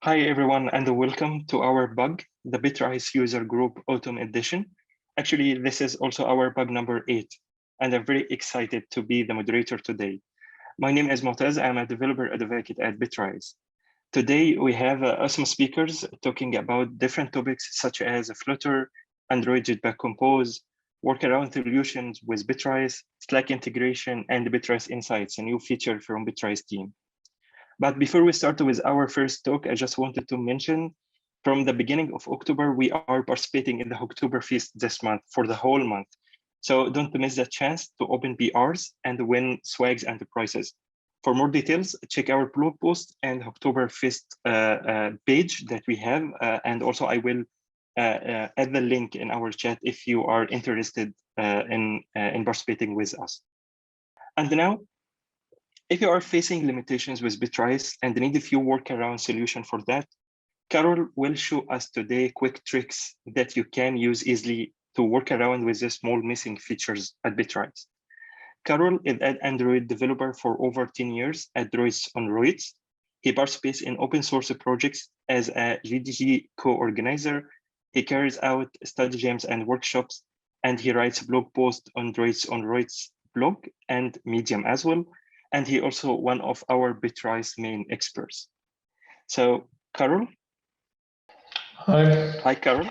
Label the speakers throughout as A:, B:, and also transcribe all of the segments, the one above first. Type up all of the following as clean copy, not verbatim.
A: Hi everyone, and welcome to our bug, the Bitrise User Group Autumn Edition. Actually, this is also our bug number 8, and I'm very excited to be the moderator today. My name is Moataz. I'm a developer advocate at Bitrise. Today, we have awesome speakers talking about different topics such as Flutter, Android Jetpack Compose, workaround solutions with Bitrise, Slack integration, and Bitrise Insights, a new feature from Bitrise team. But before we start with our first talk, I just wanted to mention from the beginning of October, we are participating in the Oktoberfest this month for the whole month. So don't miss the chance to open PRs and win swags and prizes. For more details, check our blog post and Oktoberfest page that we have. And also I will add the link in our chat if you are interested in participating with us. And now, if you are facing limitations with Bitrise and need a few workaround solution for that, Karol will show us today quick tricks that you can use easily to work around with the small missing features at Bitrise. Karol is an Android developer for over 10 years at Droids on Roids. He participates in open source projects as a GDG co-organizer. He carries out study jams and workshops, and he writes blog posts on Droids on Roids blog and Medium as well. And he also one of our Bitrise main experts. So, Karol.
B: Hi.
A: Hi, Karol.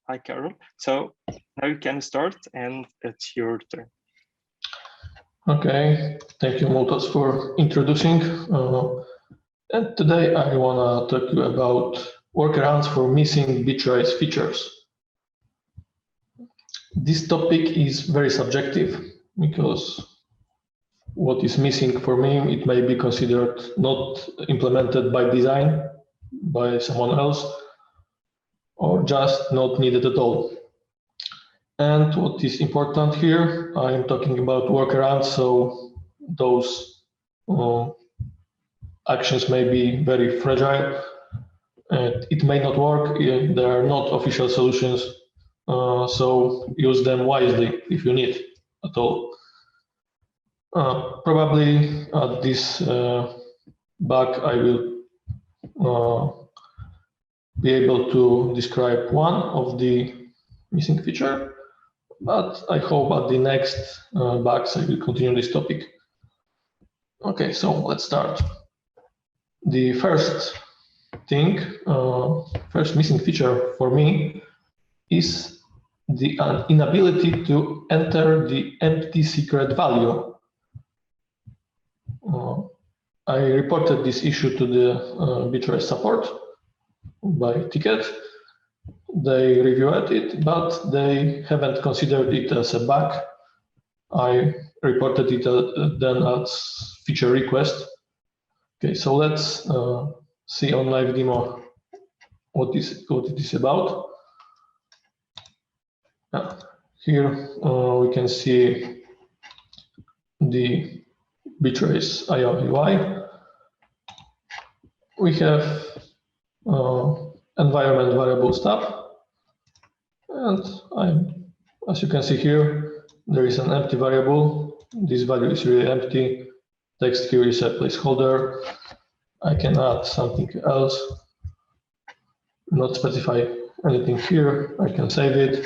A: Hi, Karol. So now you can start, and it's your turn.
B: Okay, thank you, Moataz, for introducing. And today I want to talk to you about workarounds for missing Bitrise features. This topic is very subjective because what is missing for me, it may be considered not implemented by design by someone else or just not needed at all. And what is important here, I'm talking about workarounds, so those actions may be very fragile and it may not work. There are not official solutions, so use them wisely if you need at all. Probably at this bug, I will be able to describe one of the missing feature, but I hope at the next bugs I will continue this topic. Okay, so let's start. The first thing, first missing feature for me is the inability to enter the empty secret value. I reported this issue to the Bitrise support by ticket. They reviewed it, but they haven't considered it as a bug. I reported it then as feature request. Okay, so let's see on live demo what it is about. Here we can see the Bitrise IO UI. We have environment variable stuff, and as you can see here, there is an empty variable. This value is really empty. Text here is a placeholder. I can add something else, not specify anything here. I can save it.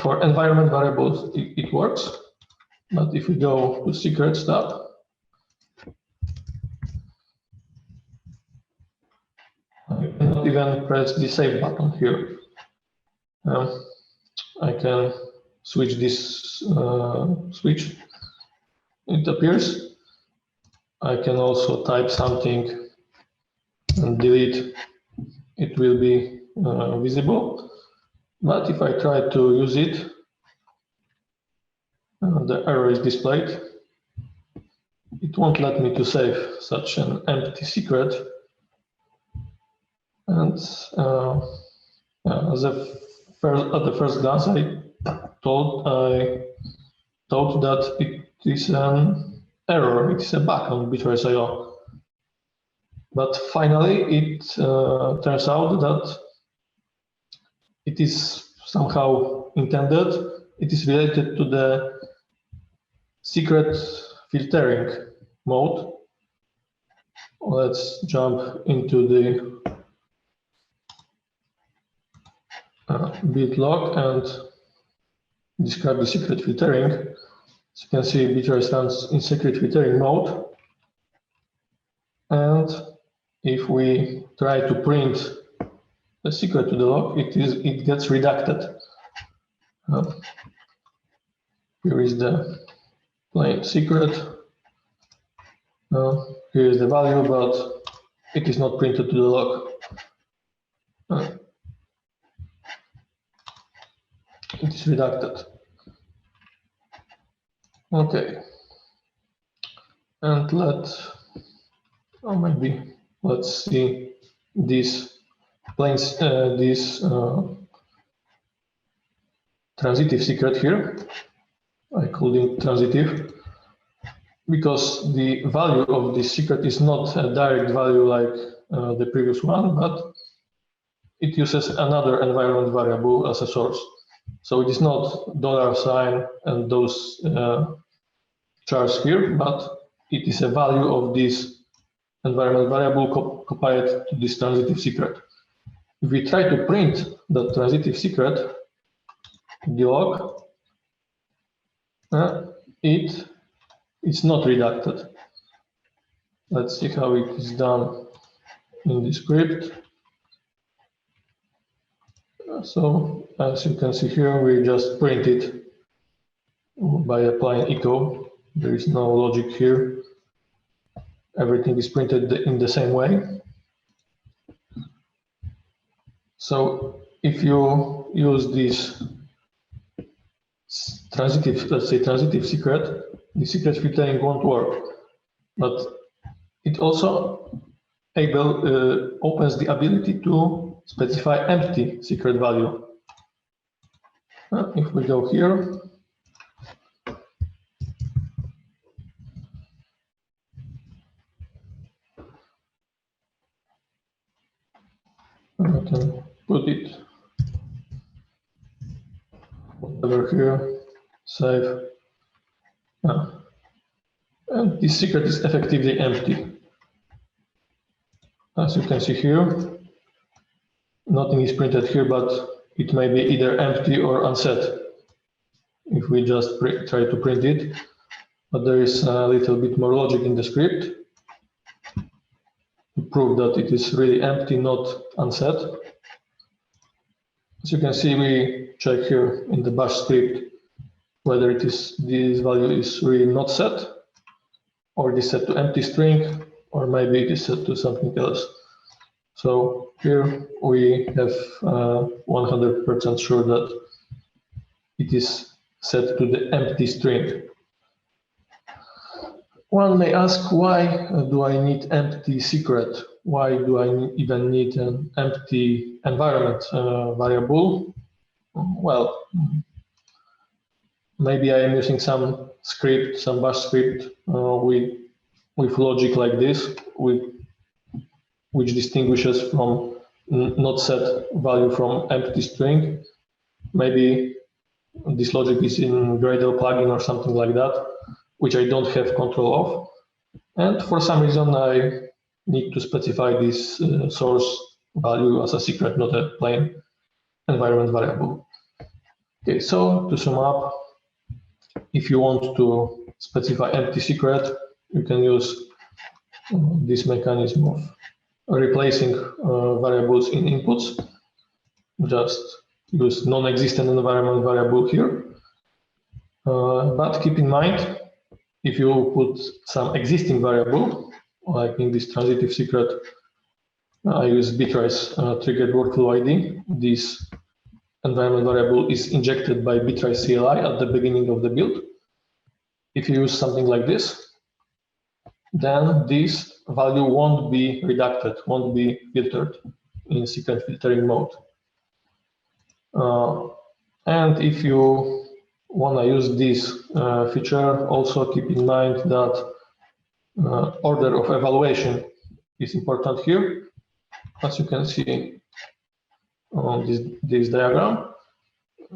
B: For environment variables, it works. But if we go to secrets tab, I cannot even press the save button here. I can switch this switch. It appears. I can also type something and delete. It will be visible. But if I try to use it, the error is displayed. It won't let me to save such an empty secret. And at the first glance, I thought that it is an error. It is a bug on Bitrise IO. But finally, it turns out that it is somehow intended. It is related to the secret filtering mode. let's jump into the bit log and describe the secret filtering. As you can see, Bitrise runs in secret filtering mode. And if we try to print the secret to the log, it gets redacted. Here is the plain secret. Here is the value, but it is not printed to the log. It is redacted. Okay. And let's see this transitive secret here. I called it transitive because the value of this secret is not a direct value like the previous one, but it uses another environment variable as a source. So it is not $sign and those chars here, but it is a value of this environment variable copied to this transitive secret. If we try to print the transitive secret, the log, it's not redacted. Let's see how it is done in the script. So as you can see here, we just print it by applying echo. There is no logic here. Everything is printed in the same way. So if you use this transitive, let's say transitive secret, the secret filtering won't work. But it also opens the ability to specify empty secret value. If we go here, I can put it over here, save. And this secret is effectively empty. As you can see here, nothing is printed here, but it may be either empty or unset if we just try to print it. But there is a little bit more logic in the script to prove that it is really empty, not unset. As you can see, we check here in the bash script whether this value is really not set, or it is set to empty string, or maybe it is set to something else. So here we have 100% sure that it is set to the empty string. One may ask, why do I need empty secret? Why do I even need an empty environment variable? Well, maybe I am using some script, some bash script with logic like this, which distinguishes from not set value from empty string. Maybe this logic is in Gradle plugin or something like that, which I don't have control of. And for some reason, I need to specify this source value as a secret, not a plain environment variable. Okay, so to sum up, if you want to specify empty secret, you can use this mechanism of replacing variables in inputs. Just use non-existent environment variable here. But keep in mind, if you put some existing variable, like in this transitive secret, I use Bitrise triggered workflow ID. This environment variable is injected by Bitrise CLI at the beginning of the build. If you use something like this, then this value won't be redacted, won't be filtered in secret filtering mode. And if you want to use this feature, also keep in mind that order of evaluation is important here. As you can see on this diagram,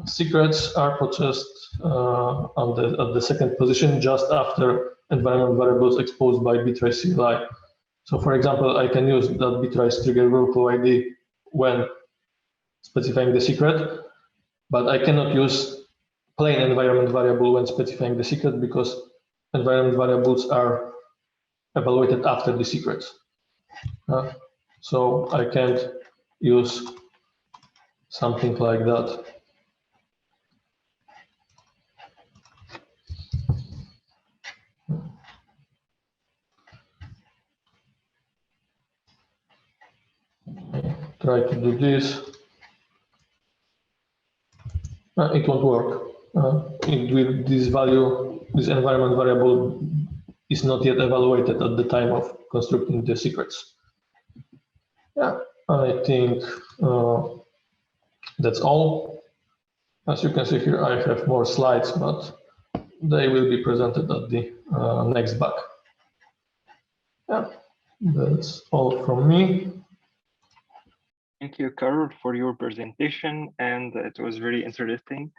B: secrets are processed at the second position just after environment variables exposed by Bitrise CLI. So for example, I can use that Bitrise trigger workflow ID when specifying the secret, but I cannot use plain environment variable when specifying the secret because environment variables are evaluated after the secrets. So I can't use something like that. Try to do this. It won't work. This value, this environment variable is not yet evaluated at the time of constructing the secrets. Yeah, I think that's all. As you can see here, I have more slides, but they will be presented at the next bug. Yeah, that's all from me.
A: Thank you, Karol, for your presentation, and it was very interesting.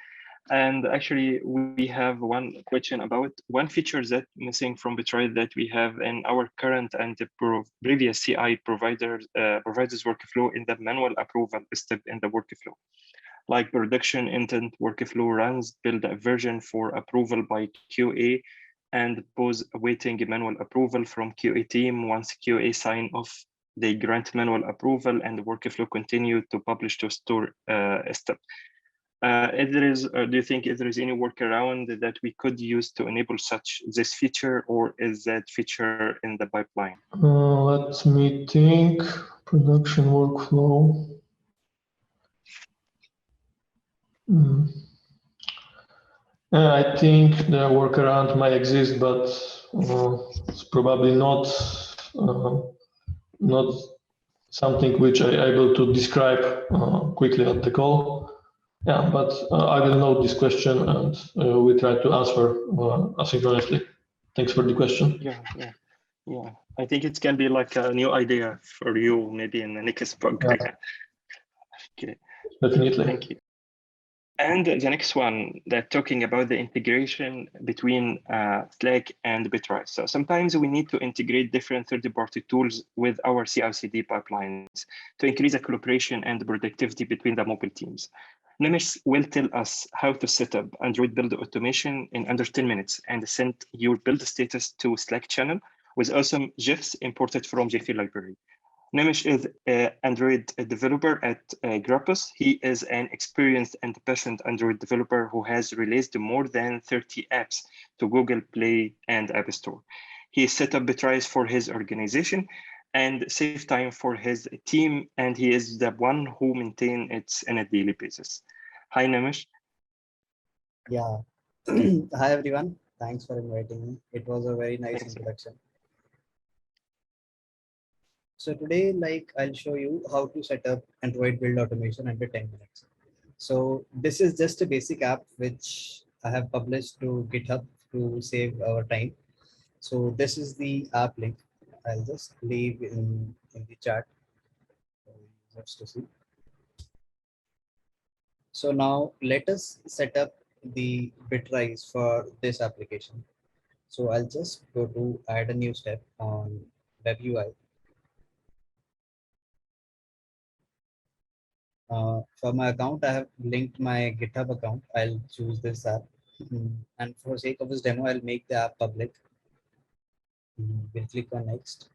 A: And actually, we have one question about one feature that missing from Bitrise that we have in our current and the previous CI providers workflow in the manual approval step in the workflow. Like production intent workflow runs, build a version for approval by QA, and pause awaiting manual approval from QA team. Once QA sign off, they grant manual approval and the workflow continue to publish to store step. If there is, do you think if there is any workaround that we could use to enable this feature, or is that feature in the pipeline?
B: Let me think. Production workflow. I think the workaround might exist, but it's probably not something which I'm able to describe quickly at the call. Yeah, but I will note this question and we try to answer asynchronously. Thanks for the question.
A: Yeah. I think it can be like a new idea for you, maybe in the next bug.
B: Yeah.
A: Okay.
B: Definitely.
A: Thank you. And the next one, that talking about the integration between Slack and Bitrise. So sometimes we need to integrate different third-party tools with our CI/CD pipelines to increase the collaboration and the productivity between the mobile teams. Nimish will tell us how to set up Android build automation in under 10 minutes and send your build status to Slack channel with awesome GIFs imported from Giphy library. Nimish is an Android developer at Grappus. He is an experienced and passionate Android developer who has released more than 30 apps to Google Play and App Store. He set up Bitrise for his organization and save time for his team, and he is the one who maintains it on a daily basis. Hi, Nimish.
C: Yeah. Hi, everyone. Thanks for inviting me. It was a very nice introduction. So today, I'll show you how to set up Android build automation under 10 minutes. So this is just a basic app which I have published to GitHub to save our time. So this is the app link. I'll just leave in the chat for users to see. So now let us set up the Bitrise for this application. So I'll just go to add a new step on web UI. For my account, I have linked my GitHub account. I'll choose this app. And for sake of this demo, I'll make the app public. We'll click on next.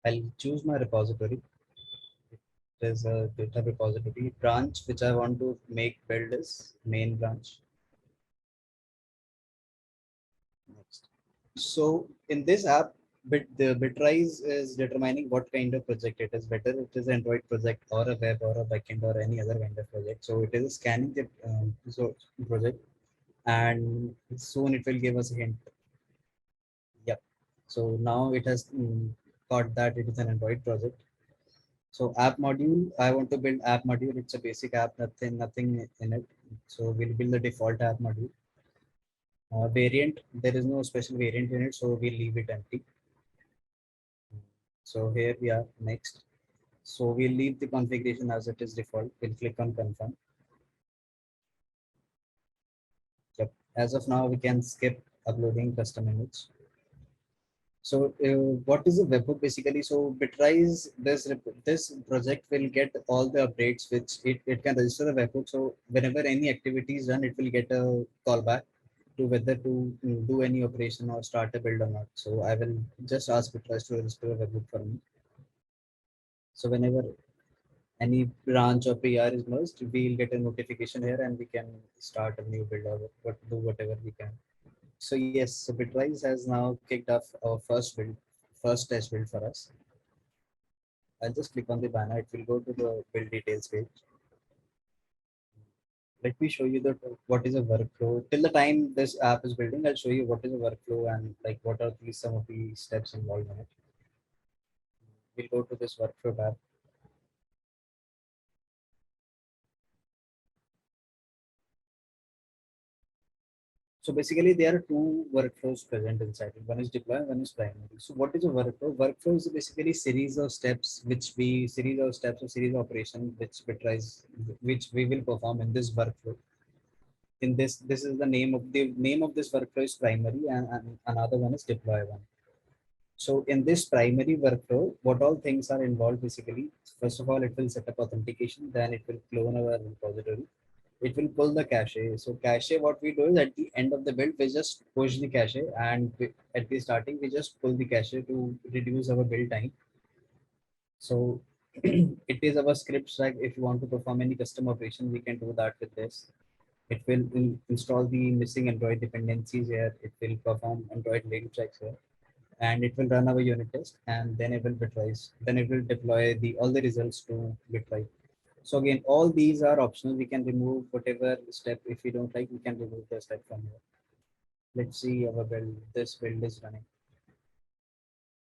C: I'll choose my repository. There's a GitHub repository branch, which I want to make build is main branch. Next. So in this app, the Bitrise is determining what kind of project it is, whether it is an Android project or a web or a backend or any other kind of project. So it is scanning the project, and soon it will give us a hint. Yep. So now it has got that it is an Android project. So app module, I want to build app module. It's a basic app, nothing in it. So we'll build the default app module. Variant, there is no special variant in it, so we'll leave it empty. So here we are next. So we'll leave the configuration as it is default. We'll click on confirm. Yep. As of now, we can skip uploading custom image. So what is a webhook basically? So Bitrise, this project will get all the updates which it can register a webhook. So whenever any activity is done, it will get a callback to whether to do any operation or start a build or not. So I will just ask Bitrise to register a webhook for me. So whenever any branch or PR is merged, we'll get a notification here and we can start a new build or do whatever we can. So yes, so Bitrise has now kicked off our first test build for us. I'll just click on the banner. It will go to the build details page. Let me show you what is a workflow. Till the time this app is building, I'll show you what is a workflow and like what are some of the steps involved in it. We'll go to this workflow tab. So basically, there are two workflows present inside it. One is deploy, one is primary. So what is a workflow? Workflow is basically series of steps series of operations which we will perform in this workflow. In this is the name of this workflow is primary, and another one is deploy one. So in this primary workflow, what all things are involved basically? First of all, it will set up authentication, then it will clone our repository. It will pull the cache. So cache, what we do is at the end of the build, we just push the cache, and at the starting, we just pull the cache to reduce our build time. So it is our script stack. If you want to perform any custom operation, we can do that with this. It will install the missing Android dependencies here. It will perform Android link checks here, and it will run our unit test, and then it will Bitrise. Then it will deploy all the results to Bitrise. So again, all these are optional. We can remove whatever step. If we don't like, we can remove the step from here. Let's see our build. This build is running.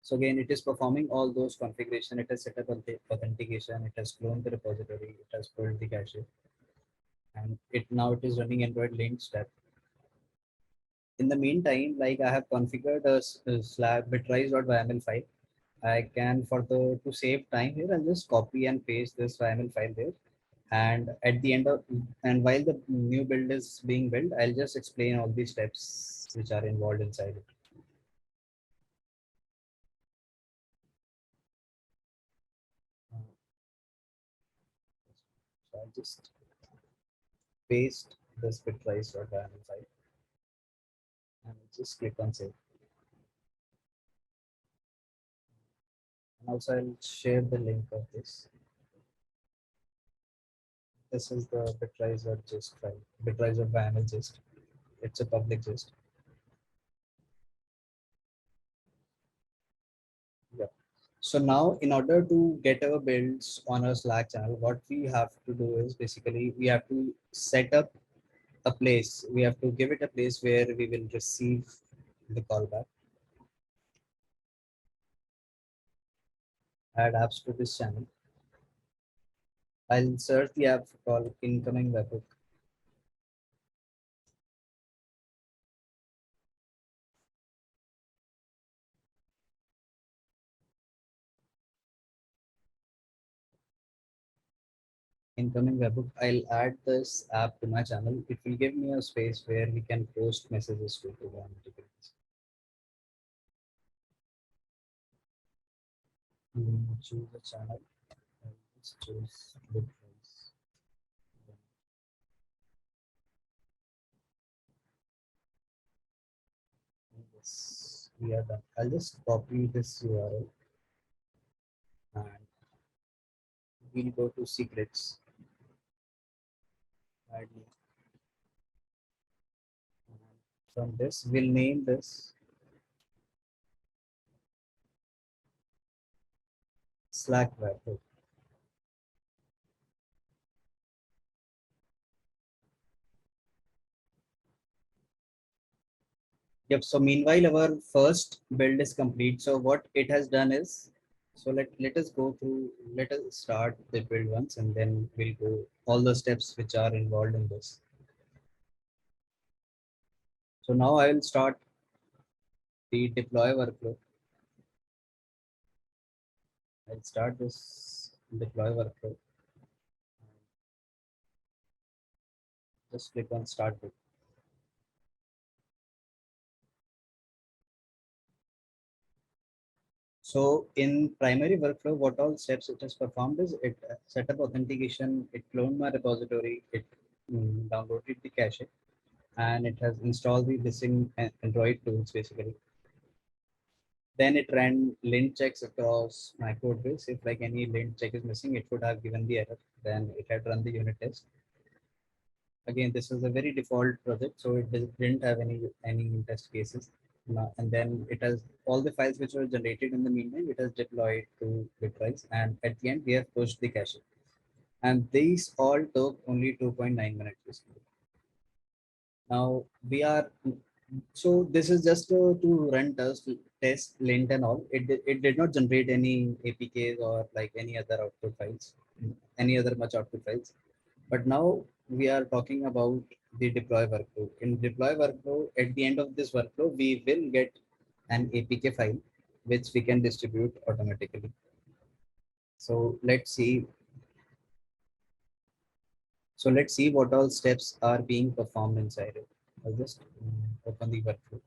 C: So again, it is performing all those configuration. It has set up authentication. It has cloned the repository. It has pulled the cache, and it is running Android link step. In the meantime, like I have configured a slab bitrise.yml file. I can to save time here, I'll just copy and paste this YML file there. And at the end of and while the new build is being built, I'll just explain all the steps which are involved inside it. So I'll just paste this bitrise.yml file and just click on save. And also I'll share the link of this. This is the bitrise.gist file, bitrise.yml gist. It's a public gist. Yeah. So now in order to get our builds on our Slack channel, what we have to do is basically we have to set up a place. We have to give it a place where we will receive the callback. Add apps to this channel. I'll insert the app called incoming webhook. Incoming webhook. I'll add this app to my channel. It will give me a space where we can post messages to program notifications. Choose the channel. Let's choose Bitrise. Yes, we are done. I'll just copy this URL and we'll go to secrets. Add link. From this, we'll name this Slack webhook. Yep. So meanwhile, our first build is complete. So what it has done is, so let us go through. Let us start the build once, and then we'll go all the steps which are involved in this. So now I will start the deploy workflow. I'll start this deploy workflow. Just click on start build. So in primary workflow, what all steps it has performed is it set up authentication, it cloned my repository, it downloaded the cache, and it has installed the missing Android tools basically. Then it ran lint checks across my code base. If like any lint check is missing, it would have given the error. Then it had run the unit test. Again, this was a very default project, so it didn't have any test cases. And then it has all the files which were generated in the meantime, it has deployed to Bitrise, and at the end we have pushed the cache. And these all took only 2.9 minutes basically. Now we are so this is just to run test lint and all. It did not generate any APKs or like any other output files, any other much output files. But now we are talking about the deploy workflow. In deploy workflow, at the end of this workflow, we will get an APK file which we can distribute automatically. So let's see. So let's see what all steps are being performed inside it. I'll just open the workflow.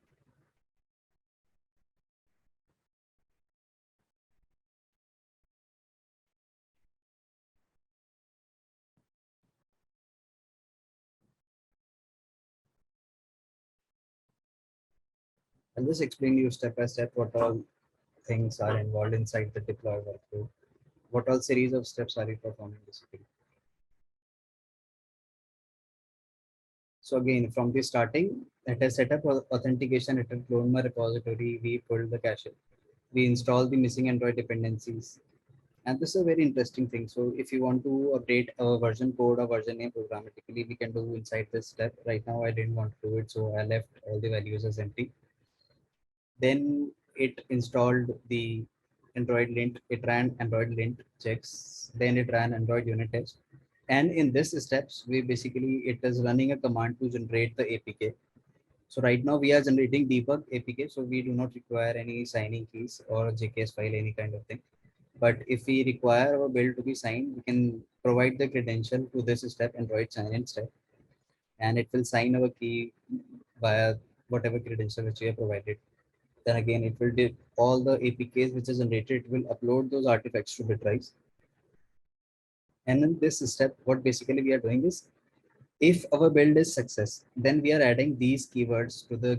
C: I'll just explain you step by step what all things are involved inside the deploy workflow. What all series of steps are you performing basically. So again, from the starting, it has set up authentication, it has cloned my repository, we pulled the cache, we installed the missing Android dependencies. And this is a very interesting thing. So if you want to update a version code or version name programmatically, we can do inside this step. Right now, I didn't want to do it, so I left all the values as empty. Then it installed the Android lint, it ran Android lint checks, then it ran Android unit test. And in this steps, we basically, it is running a command to generate the APK. So right now we are generating debug APK, so we do not require any signing keys or JKS file, any kind of thing. But if we require our build to be signed, we can provide the credential to this step, Android sign-in step, and it will sign our key via whatever credential which we have provided. Then again, it will do all the APKs which is generated, it will upload those artifacts to Bitrise. And in this step, what basically we are doing is, if our build is success, then we are adding these keywords to the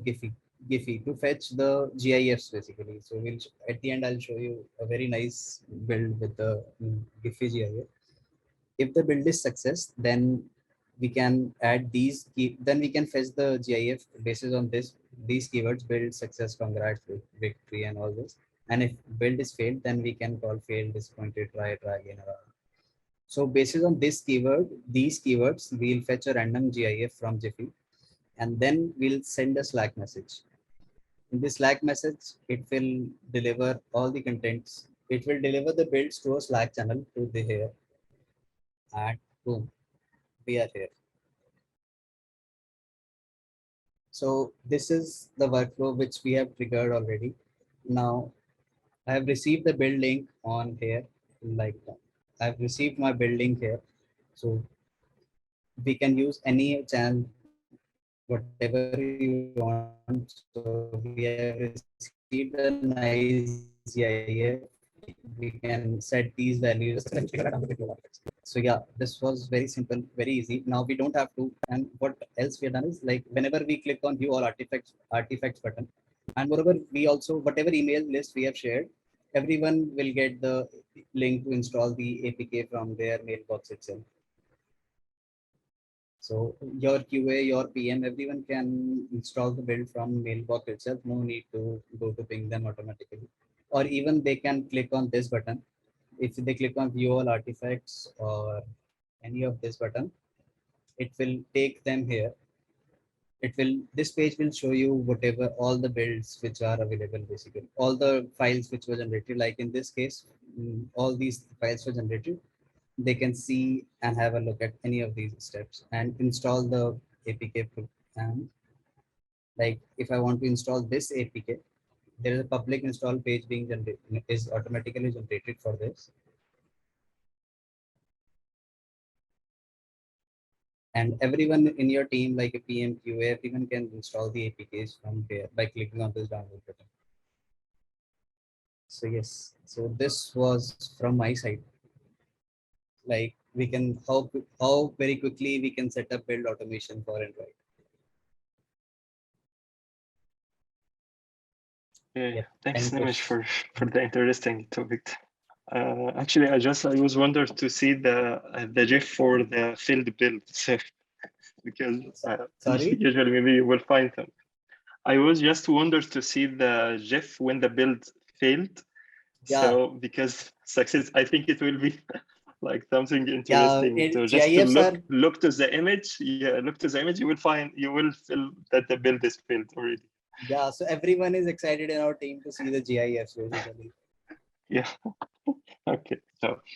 C: Giphy to fetch the GIFs basically. So we'll at the end I'll show you a very nice build with the Giphy GIF. If the build is success, then we can add these then we can fetch the GIF basis on these keywords: build, success, congrats, victory, and all this. And if build is failed, then we can call failed, disappointed, try again. So based on this keyword, these keywords, we'll fetch a random GIF from Giphy, and then we'll send a Slack message. In this Slack message, it will deliver all the contents. It will deliver the builds to a Slack channel to the here, and boom, we are here. So this is the workflow which we have triggered already. Now I have received the build link on here, like I've received my build link here. So we can use any channel, whatever you want. So we have received a nice GIF. We can set these values. So yeah, this was very simple, very easy. Now we don't have to. And what else we have done is, like whenever we click on view all artifacts button, and moreover, we also whatever email list we have shared, everyone will get the link to install the APK from their mailbox itself. So your QA, your PM, everyone can install the build from mailbox itself. No need to go to ping them automatically. Or even they can click on this button. If they click on view all artifacts or any of this button, it will take them here. This page will show you whatever all the builds which are available basically. All the files which were generated, like in this case, all these files were generated. They can see and have a look at any of these steps and install the APK. And like if I want to install this APK, there is a public install page being generated, is automatically generated for this. And everyone in your team, like a PM, QA, everyone can install the APKs from here by clicking on this download button. So yes, so this was from my side. Like we can how very quickly we can set up build automation for Android.
A: Yeah,
C: Yep.
A: thanks,
C: Any
A: Nimish,
C: questions?
A: for the interesting topic. Actually, I was wondered to see the GIF for the failed build because
C: Sorry?
A: usually maybe you will find them. I was just wondered to see the GIF when the build failed.
C: Yeah,
A: So because success, I think it will be like something
C: yeah.
A: interesting to just to
C: GIFs are
A: look to the image. Yeah, look to the image. You will feel that the build is failed already.
C: yeah. So everyone is excited in our team to see the GIFs basically.
A: Yeah. Okay.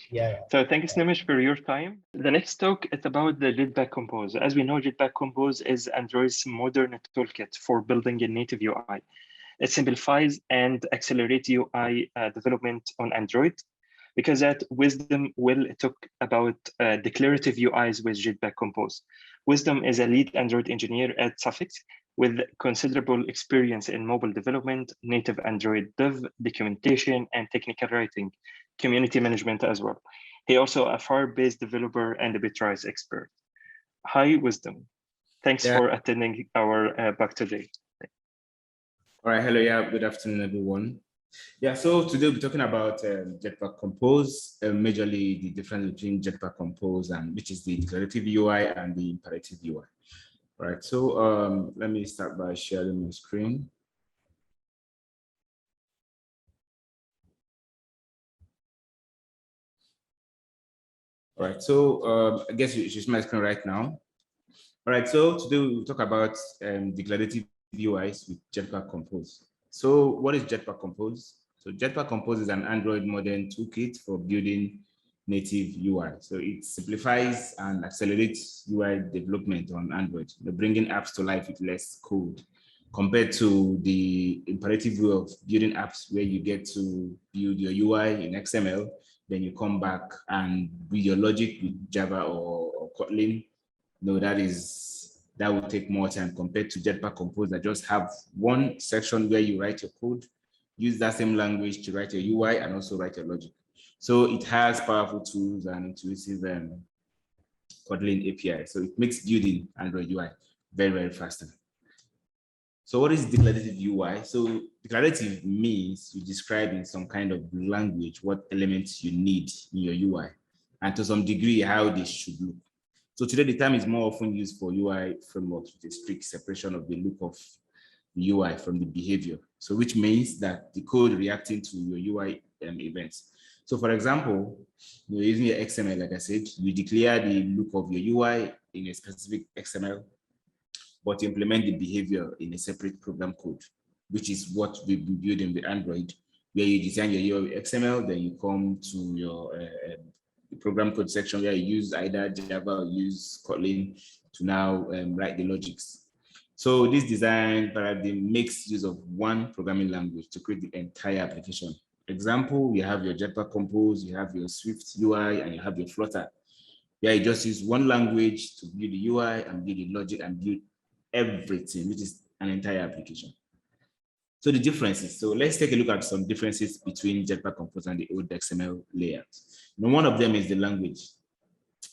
C: Yeah,
A: So thanks, Nimish, for your time. The next talk is about the Jetpack Compose. As we know, Jetpack Compose is Android's modern toolkit for building a native UI. It simplifies and accelerates UI development on Android. Because at Wisdom will talk about declarative UIs with Jetpack Compose. Wisdom is a lead Android engineer at Suffix with considerable experience in mobile development, native Android dev, documentation, and technical writing, community management as well. He also a Firebase developer and a Bitrise expert. Hi, Wisdom. Thanks
D: Yeah.
A: for attending our bug today.
D: All right. Hello. Yeah. Good afternoon, everyone. Yeah. So today we're talking about Jetpack Compose, majorly the difference between Jetpack Compose and which is the declarative UI and the imperative UI. All right. So let me start by sharing my screen. All right. So I guess you should see my screen right now. All right. So today we'll talk about declarative UIs with Jetpack Compose. So what is Jetpack Compose? So Jetpack Compose is an Android modern toolkit for building native UI. So it simplifies and accelerates UI development on Android, bringing apps to life with less code compared to the imperative way of building apps where you get to build your UI in XML, then you come back and build your logic with Java or Kotlin. No, that will take more time compared to Jetpack Compose that just have one section where you write your code, use that same language to write your UI and also write your logic. So it has powerful tools and intuitive Kotlin API. So it makes building Android UI very, very faster. So what is declarative UI? So declarative means you describe in some kind of language what elements you need in your UI and to some degree how they should look. So today the term is more often used for UI frameworks with a strict separation of the look of the UI from the behavior. So which means that the code reacting to your UI events. So for example, you're using your XML, like I said, you declare the look of your UI in a specific XML, but implement the behavior in a separate program code, which is what we've been building with Android, where you design your UI XML, then you come to your program code section where you use either Java or use Kotlin to now write the logics. So this design paradigm makes use of one programming language to create the entire application. Example, you have your Jetpack Compose, you have your Swift UI, and you have your Flutter. Yeah, you just use one language to build the UI and build the logic and build everything, which is an entire application. So the differences. So let's take a look at some differences between Jetpack Compose and the old XML layout. Now, one of them is the language.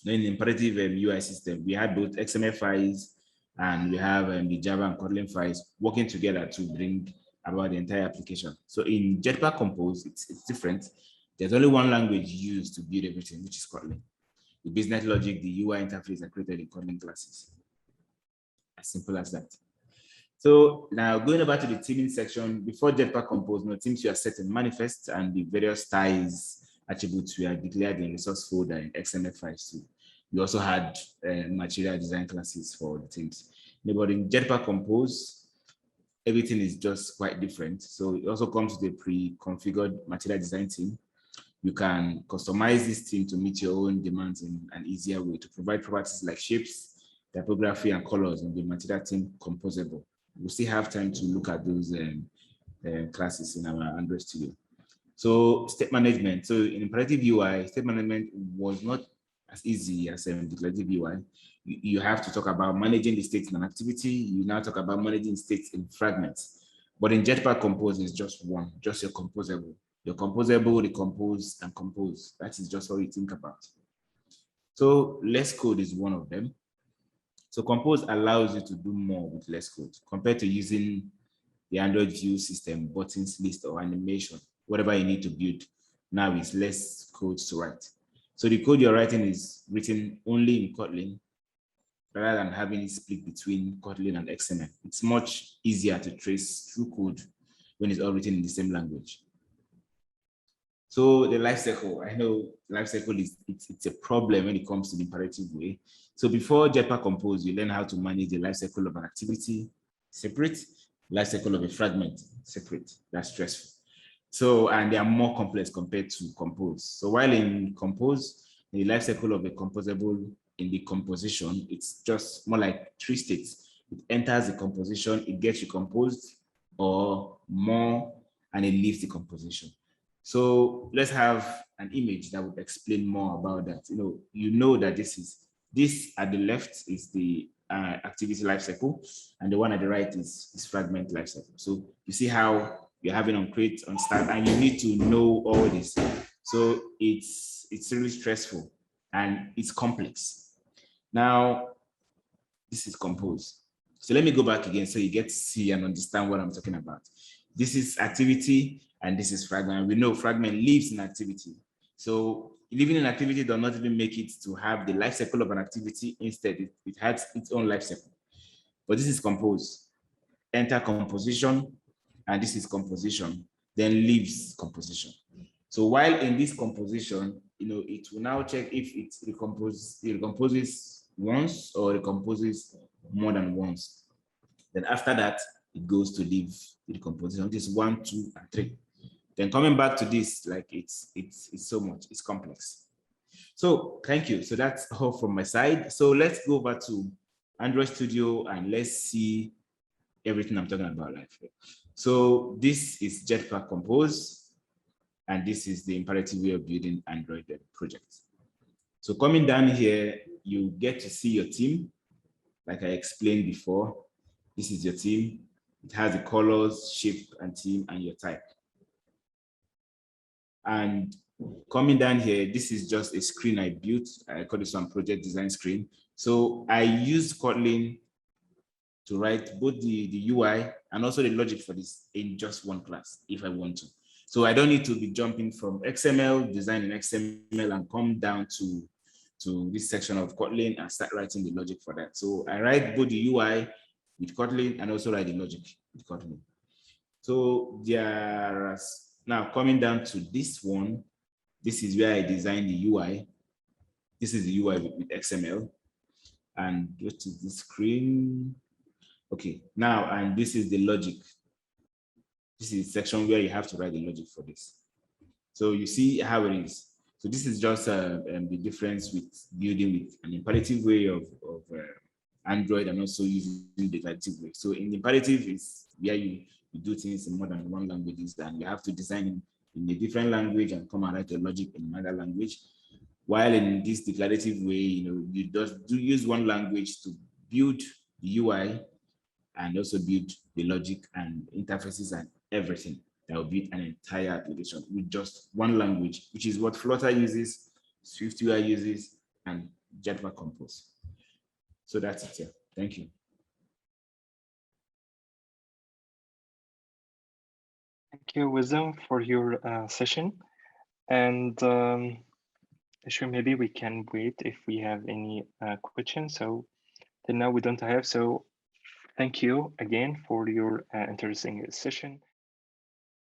D: Now, in the imperative UI system, we had both XML files and we have the Java and Kotlin files working together to bring about the entire application. So in Jetpack Compose, it's different. There's only one language used to build everything, which is Kotlin. The business logic, the UI interface are created in Kotlin classes. As simple as that. So now going over to the theming section, before Jetpack Compose, themes were set in manifest and the various styles attributes were declared in resource folder in XML files too. We also had material design classes for the themes. But in Jetpack Compose, everything is just quite different. So it also comes with a pre-configured material design theme. You can customize this theme to meet your own demands in an easier way to provide properties like shapes, typography, and colors in the material theme composable. We'll still have time to look at those classes in our Android Studio. So state management. So in imperative UI, state management was not as easy as declarative UI. You have to talk about managing the states in an activity. You now talk about managing states in fragments. But in Jetpack Compose, it's just one, just your composable. Your composable, recompose, and compose. That is just what you think about. So less code is one of them. So compose allows you to do more with less code compared to using the Android view system, buttons, list, or animation. Whatever you need to build now is less code to write. So the code you're writing is written only in Kotlin rather than having it split between Kotlin and XML. It's much easier to trace through code when it's all written in the same language. So the lifecycle, I know lifecycle is it's a problem when it comes to the imperative way. So before Jetpack Compose, you learn how to manage the lifecycle of an activity separate, lifecycle of a fragment separate. That's stressful. So, and they are more complex compared to Compose. So while in Compose, the lifecycle of a composable in the composition, it's just more like 3 states. It enters the composition, it gets recomposed, or more, and it leaves the composition. So let's have an image that would explain more about that. You know that this at the left is the activity lifecycle, and the one at the right is fragment lifecycle. So you see how you're having on create, on start, and you need to know all this. So it's really stressful and it's complex. Now, this is compose. So let me go back again so you get to see and understand what I'm talking about. This is activity and this is fragment. We know fragment lives in activity. So living in activity does not even make it to have the life cycle of an activity. Instead, it has its own life cycle. But this is compose. Enter composition, and this is composition, then leaves composition. So while in this composition, it will now check if it recomposes once or recomposes more than once. Then after that, it goes to leave the composition. This is 1, 2, and 3. Then coming back to this, like it's so much, it's complex. So thank you. So that's all from my side. So let's go over to Android Studio and let's see everything I'm talking about live. So this is Jetpack Compose, and this is the imperative way of building Android projects. So coming down here, you get to see your team. Like I explained before, this is your team. It has the colors, shape, and theme, and your type. And coming down here, this is just a screen I built. I call this one project design screen. So I used Kotlin to write both the UI and also the logic for this in just one class if I want to. So I don't need to be jumping from XML, design in XML, and come down to this section of Kotlin and start writing the logic for that. So I write both the UI with Kotlin and also write the logic with Kotlin. So now coming down to this one, this is where I design the UI. This is the UI with XML. And go to the screen. Okay, now, and this is the logic. This is the section where you have to write the logic for this. So you see how it is. So this is just the difference with building with an imperative way of Android and also using the declarative way. So in the imperative is where you do things in more than one languages, and you have to design in a different language and come and write your logic in another language. While in this declarative way, you just do use one language to build the UI and also build the logic and interfaces and everything that will build an entire application with just one language, which is what Flutter uses, SwiftUI uses, and Jetpack Compose. So that's it here. Thank you.
A: Thank you, Wisdom, for your session. And sure, maybe we can wait if we have any questions. So till now we don't have. So thank you again for your interesting session.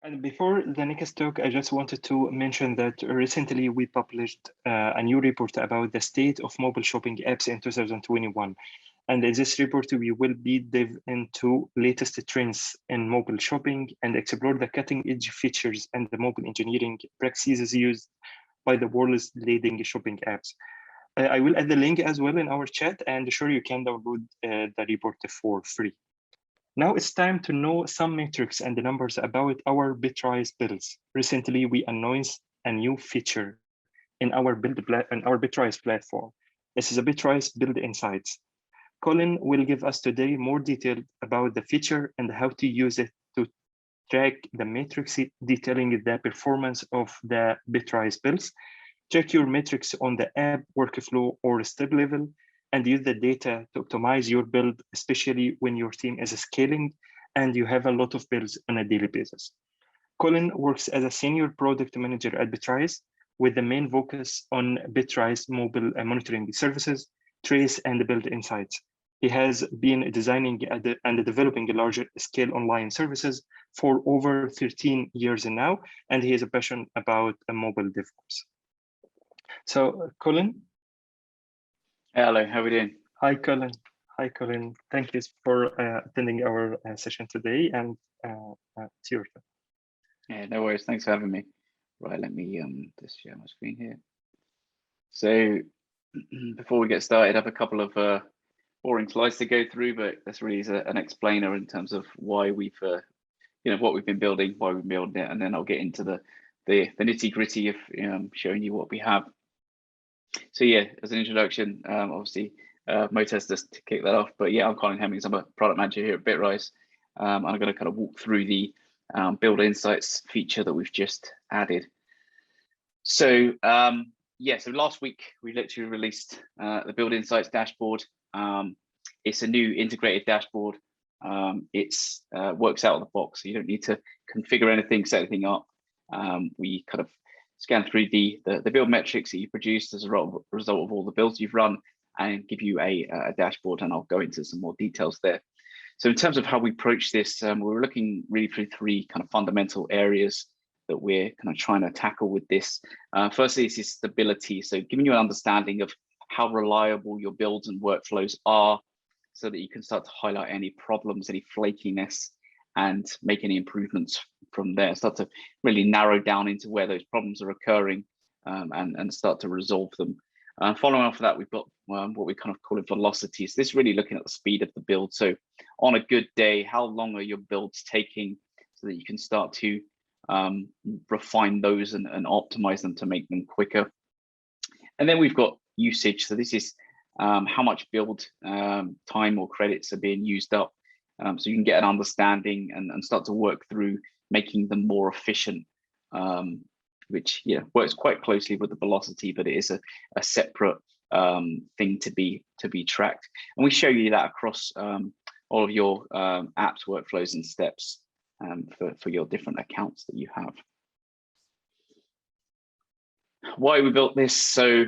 A: And before the next talk, I just wanted to mention that recently we published a new report about the state of mobile shopping apps in 2021. And in this report, we will dive into latest trends in mobile shopping and explore the cutting edge features and the mobile engineering practices used by the world's leading shopping apps. I will add the link as well in our chat, and sure you can download the report for free. Now it's time to know some metrics and the numbers about our Bitrise builds. Recently, we announced a new feature in our Bitrise platform. This is a Bitrise Build Insights. Colin will give us today more detail about the feature and how to use it to track the metrics detailing the performance of the Bitrise builds, check your metrics on the app, workflow, or step level, and use the data to optimize your build, especially when your team is scaling and you have a lot of builds on a daily basis. Colin works as a senior product manager at Bitrise with the main focus on Bitrise mobile monitoring services, trace, and build insights. He has been designing and developing larger scale online services for over 13 years now, and he has a passion about mobile DevOps. So, Colin.
E: Hello, how are we doing?
A: Hi, Colin. Hi, Colin. Thank you for attending our session today, and it's your turn.
E: Yeah, no worries. Thanks for having me. Right, let me just share my screen here. So before we get started, I have a couple of boring slides to go through, but this really is an explainer in terms of why we've, what we've been building, why we've been building it, and then I'll get into the nitty gritty of showing you what we have. So yeah, as an introduction, obviously Moataz just to kick that off, but yeah, I'm Colin Hemmings. I'm a product manager here at Bitrise. I'm going to kind of walk through the Build Insights feature that we've just added. So yeah, so last week we literally released the Build Insights dashboard. It's a new integrated dashboard. It's works out of the box, so you don't need to configure anything, set anything up. We kind of scan through the build metrics that you produced as a result of all the builds you've run and give you a dashboard, and I'll go into some more details there. So in terms of how we approach this, we're looking really through three kind of fundamental areas that we're kind of trying to tackle with this. Firstly, this is stability. So giving you an understanding of how reliable your builds and workflows are so that you can start to highlight any problems, any flakiness, and make any improvements from there. Start to really narrow down into where those problems are occurring and start to resolve them. Following off of that, we've got what we kind of call it velocities. This is really looking at the speed of the build. So on a good day, how long are your builds taking so that you can start to refine those and optimize them to make them quicker. And then we've got usage. So this is how much build time or credits are being used up. So you can get an understanding and start to work through making them more efficient, which works quite closely with the velocity, but it is a separate thing to be tracked. And we show you that across all of your apps, workflows, and steps for your different accounts that you have. Why we built this? So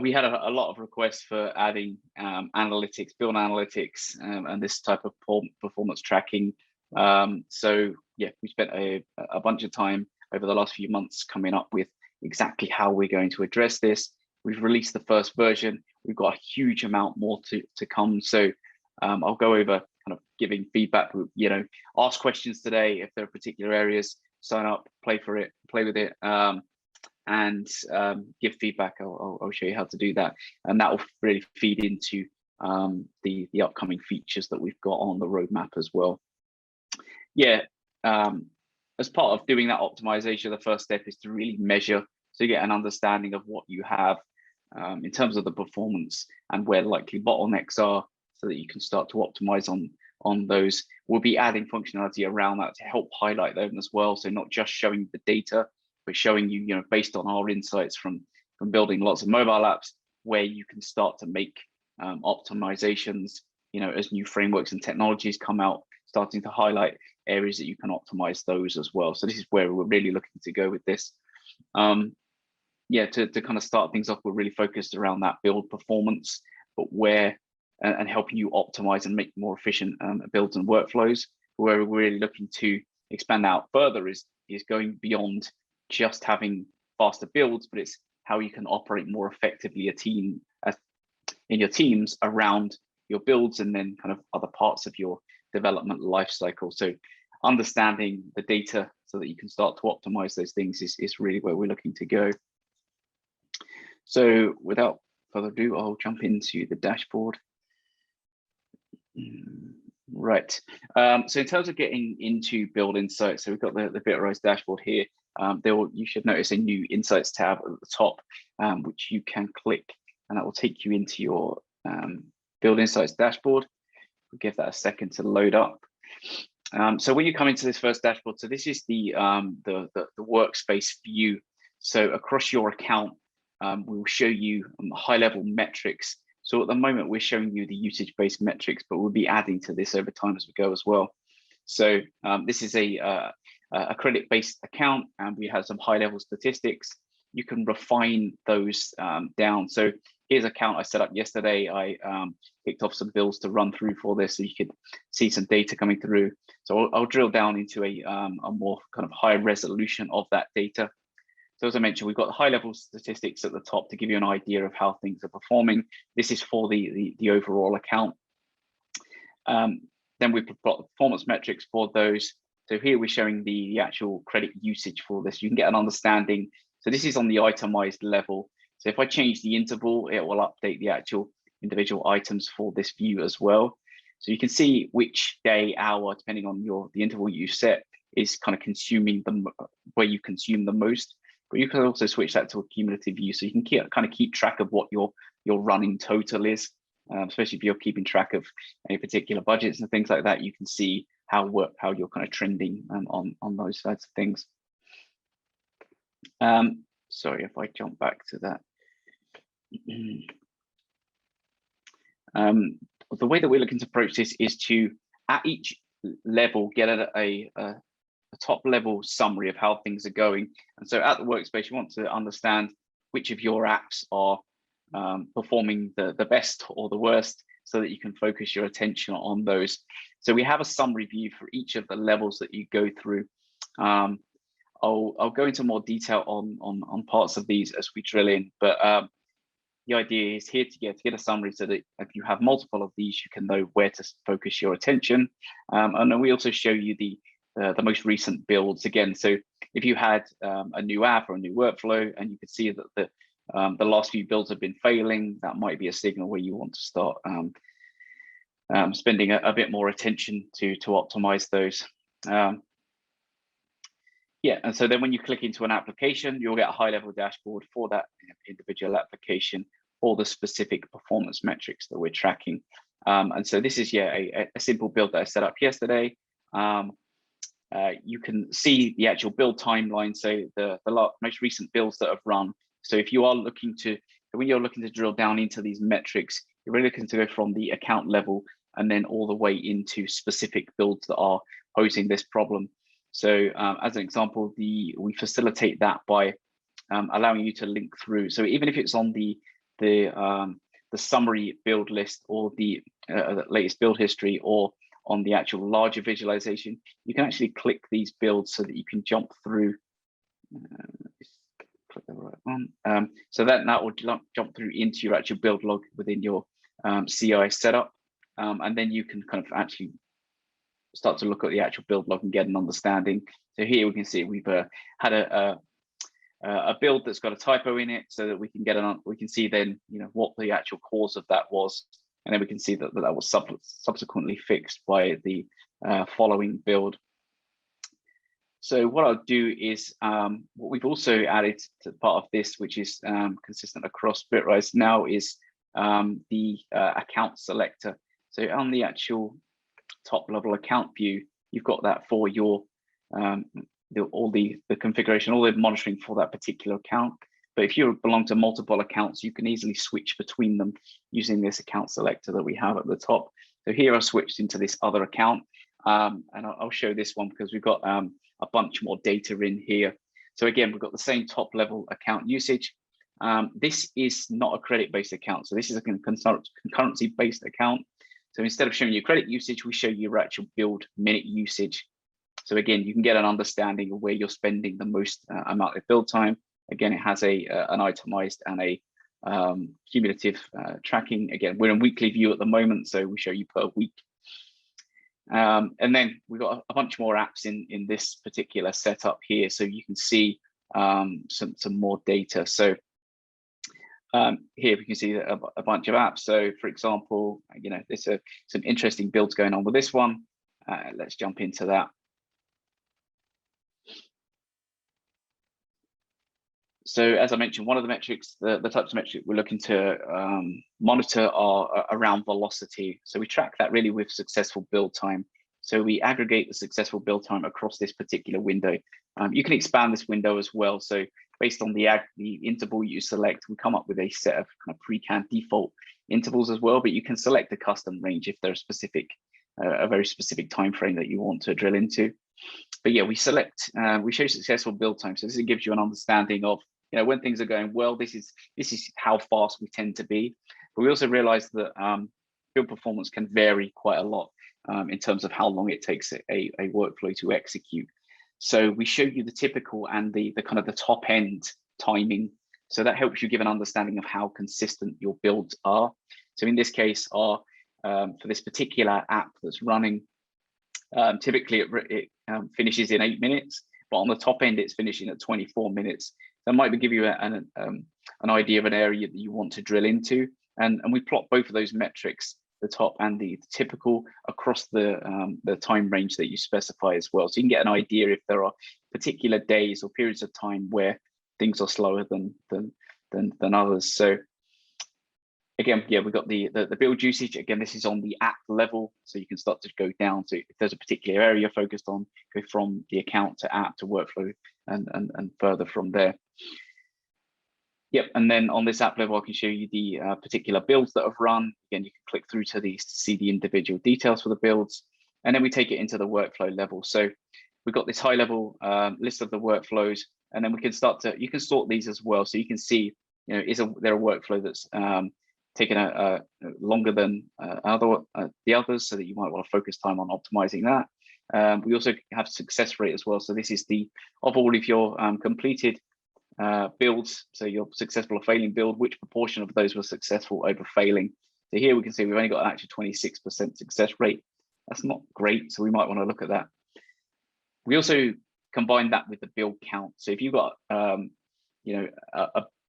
E: we had a lot of requests for adding analytics, build analytics, and this type of performance tracking. So yeah, we spent a bunch of time over the last few months coming up with exactly how we're going to address this. We've released the first version. We've got a huge amount more to come. So I'll go over kind of giving feedback, ask questions today if there are particular areas, sign up, play with it, and give feedback. I'll show you how to do that. And that will really feed into the upcoming features that we've got on the roadmap as well. Yeah, as part of doing that optimization, the first step is to really measure, so you get an understanding of what you have in terms of the performance and where likely bottlenecks are, so that you can start to optimize on those. We'll be adding functionality around that to help highlight them as well. So not just showing the data, but showing you, based on our insights from building lots of mobile apps, where you can start to make optimizations, as new frameworks and technologies come out, starting to highlight areas that you can optimize those as well. So this is where we're really looking to go with this. Yeah, to kind of start things off, we're really focused around that build performance, but where and helping you optimize and make more efficient builds and workflows. Where we're really looking to expand out further is going beyond just having faster builds, but it's how you can operate more effectively in your teams around your builds and then kind of other parts of your development lifecycle. So understanding the data so that you can start to optimize those things is really where we're looking to go. So without further ado, I'll jump into the dashboard. Right. So in terms of getting into Build Insights, so we've got the Bitrise dashboard here. You should notice a new Insights tab at the top, which you can click, and that will take you into your Build Insights dashboard. We'll give that a second to load up. So when you come into this first dashboard, so this is the workspace view. So across your account, we will show you high-level metrics. So at the moment, we're showing you the usage-based metrics, but we'll be adding to this over time as we go as well. So this is a credit-based account, and we have some high-level statistics. You can refine those down. So here's an account I set up yesterday. I kicked off some bills to run through for this, so you could see some data coming through. So I'll drill down into a more kind of high resolution of that data. So as I mentioned, we've got high-level statistics at the top to give you an idea of how things are performing. This is for the overall account. Then we've got performance metrics for those. So here we're showing the actual credit usage for this. You can get an understanding. So this is on the itemized level. So if I change the interval, it will update the actual individual items for this view as well. So you can see which day, hour, depending on the interval you set, is kind of consuming where you consume the most. But you can also switch that to a cumulative view, so you can kind of keep track of what your running total is, especially if you're keeping track of any particular budgets and things like that. You can see how you're kind of trending on those sides of things. Sorry if I jump back to that. The way that we're looking to approach this is to, at each level, get a top level summary of how things are going. And so at the workspace, you want to understand which of your apps are performing the best or the worst, so that you can focus your attention on those. So we have a summary view for each of the levels that you go through. I'll go into more detail on parts of these as we drill in, but the idea is here to get a summary, so that if you have multiple of these, you can know where to focus your attention. And then we also show you the most recent builds again. So if you had a new app or a new workflow, and you could see that the last few builds have been failing, that might be a signal where you want to start spending a bit more attention to optimize those. Yeah, and so then when you click into an application, you'll get a high-level dashboard for that individual application for the specific performance metrics that we're tracking. And so this is a simple build that I set up yesterday. You can see the actual build timeline, so the most recent builds that have run. So if you are when you're looking to drill down into these metrics, you're really looking to go from the account level and then all the way into specific builds that are posing this problem. So as an example, we facilitate that by allowing you to link through. So even if it's on the summary build list, or the latest build history, or on the actual larger visualization, you can actually click these builds so that you can jump through. Click the right one. So that will jump through into your actual build log within your CI setup, and then you can kind of actually start to look at the actual build log and get an understanding. So here we can see we've had a build that's got a typo in it, so that we can see then what the actual cause of that was, and then we can see that was subsequently fixed by the following build. So what I'll do is what we've also added to part of this, which is consistent across Bitrise now, is the account selector. So on the actual top level account view, you've got that for your all the configuration, all the monitoring for that particular account. But if you belong to multiple accounts, you can easily switch between them using this account selector that we have at the top. So here I've switched into this other account, and I'll show this one because we've got a bunch more data in here. So again, we've got the same top level account usage. This is not a credit-based account. So this is a concurrency-based account. So instead of showing you credit usage, we show you your actual build minute usage. So again, you can get an understanding of where you're spending the most amount of build time. Again, it has an itemized and a cumulative tracking. Again, we're in weekly view at the moment, so we show you per week. And then we've got a bunch more apps in this particular setup here, so you can see some more data. So here we can see a bunch of apps. So for example, there's some interesting builds going on with this one. Let's jump into that. So as I mentioned, one of the metrics, the types of metrics we're looking to monitor are around velocity. So we track that really with successful build time. So we aggregate the successful build time across this particular window. You can expand this window as well. So based on the interval you select, we come up with a set of kind of pre-canned default intervals as well, but you can select a custom range if there's a very specific time frame that you want to drill into. But yeah, we show successful build time. So this gives you an understanding of, when things are going well, this is how fast we tend to be. But we also realize that build performance can vary quite a lot in terms of how long it takes a workflow to execute. So we show you the typical and the kind of the top end timing. So that helps you give an understanding of how consistent your builds are. So in this case, for this particular app that's running, typically it finishes in 8 minutes, but on the top end, it's finishing at 24 minutes. That might give you an idea of an area that you want to drill into. And we plot both of those metrics, the top and the typical, across the time range that you specify as well. So you can get an idea if there are particular days or periods of time where things are slower than others. So again, yeah, we've got the build usage. Again, this is on the app level, so you can start to go down to, if there's a particular area you're focused on, go from the account to app to workflow and further from there. Yep, and then on this app level, I can show you the particular builds that have run. Again, you can click through to these to see the individual details for the builds, and then we take it into the workflow level. So we've got this high level list of the workflows, and then we can you can sort these as well. So you can see, is there a workflow that's taken longer than the others, so that you might want to focus time on optimizing that. We also have success rate as well. So this is of all of your completed builds, so your successful or failing build, which proportion of those were successful over failing. So here we can see we've only got an actual 26% success rate. That's not great, so we might want to look at that. We also combine that with the build count. So if you've got a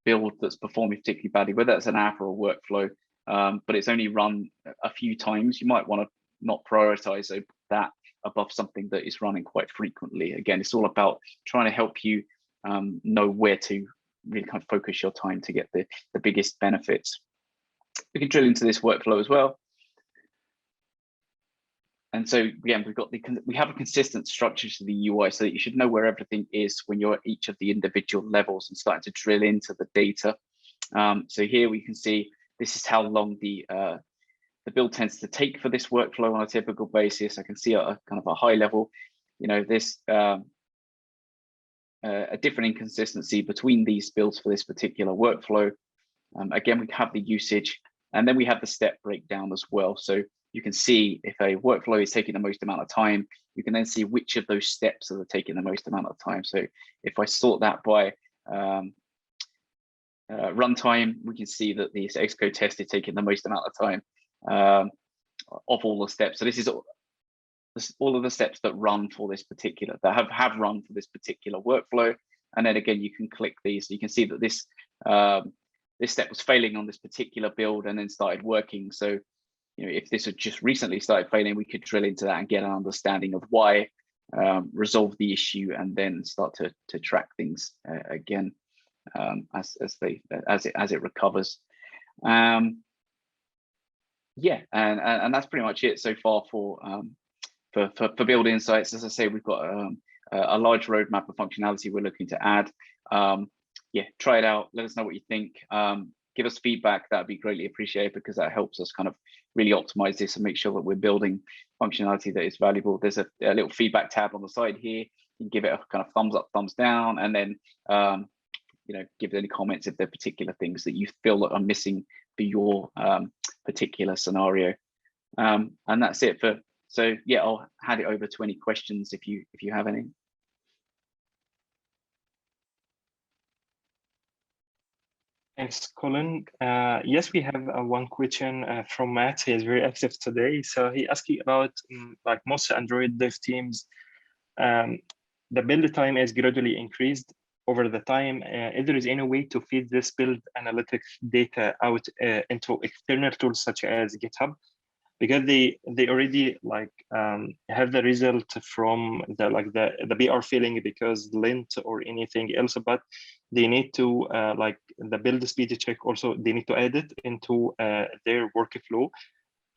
E: build that's performing particularly badly, whether it's an app or a workflow, but it's only run a few times, you might want to not prioritize that above something that is running quite frequently. Again, it's all about trying to help you know where to really kind of focus your time to get the biggest benefits. We can drill into this workflow as well. And so again, we have a consistent structure to the UI, so that you should know where everything is when you're at each of the individual levels and starting to drill into the data. So here we can see this is how long the build tends to take for this workflow on a typical basis. I can see a kind of a high level, this a different inconsistency between these builds for this particular workflow. Again, we have the usage, and then we have the step breakdown as well. So you can see if a workflow is taking the most amount of time, you can then see which of those steps are taking the most amount of time. So if I sort that by runtime, we can see that the Xcode test is taking the most amount of time of all the steps. So this is all of the steps that run for this particular, that have run for this particular workflow. And then again, you can click these. So you can see that this step was failing on this particular build and then started working. So if this had just recently started failing, we could drill into that and get an understanding of why, resolve the issue, and then start to track things again as it recovers. Yeah, and that's pretty much it so far for build insights. As I say, we've got a large roadmap of functionality we're looking to add. Yeah, try it out. Let us know what you think. Give us feedback. That'd be greatly appreciated, because that helps us kind of really optimize this and make sure that we're building functionality that is valuable. There's a little feedback tab on the side here. You can give it a kind of thumbs up, thumbs down, and then give any comments if there are particular things that you feel that are missing for your particular scenario. And that's it for. So yeah, I'll hand it over to any questions if you have any.
A: Thanks, Colin. Yes, we have one question from Matt. He is very active today. So he asking about like most Android dev teams, the build time is gradually increased over the time. If there is any way to feed this build analytics data out into external tools such as GitHub, because they already like have the result from the BR filling because lint or anything else, but they need to like the build speed check also, they need to add it into their workflow.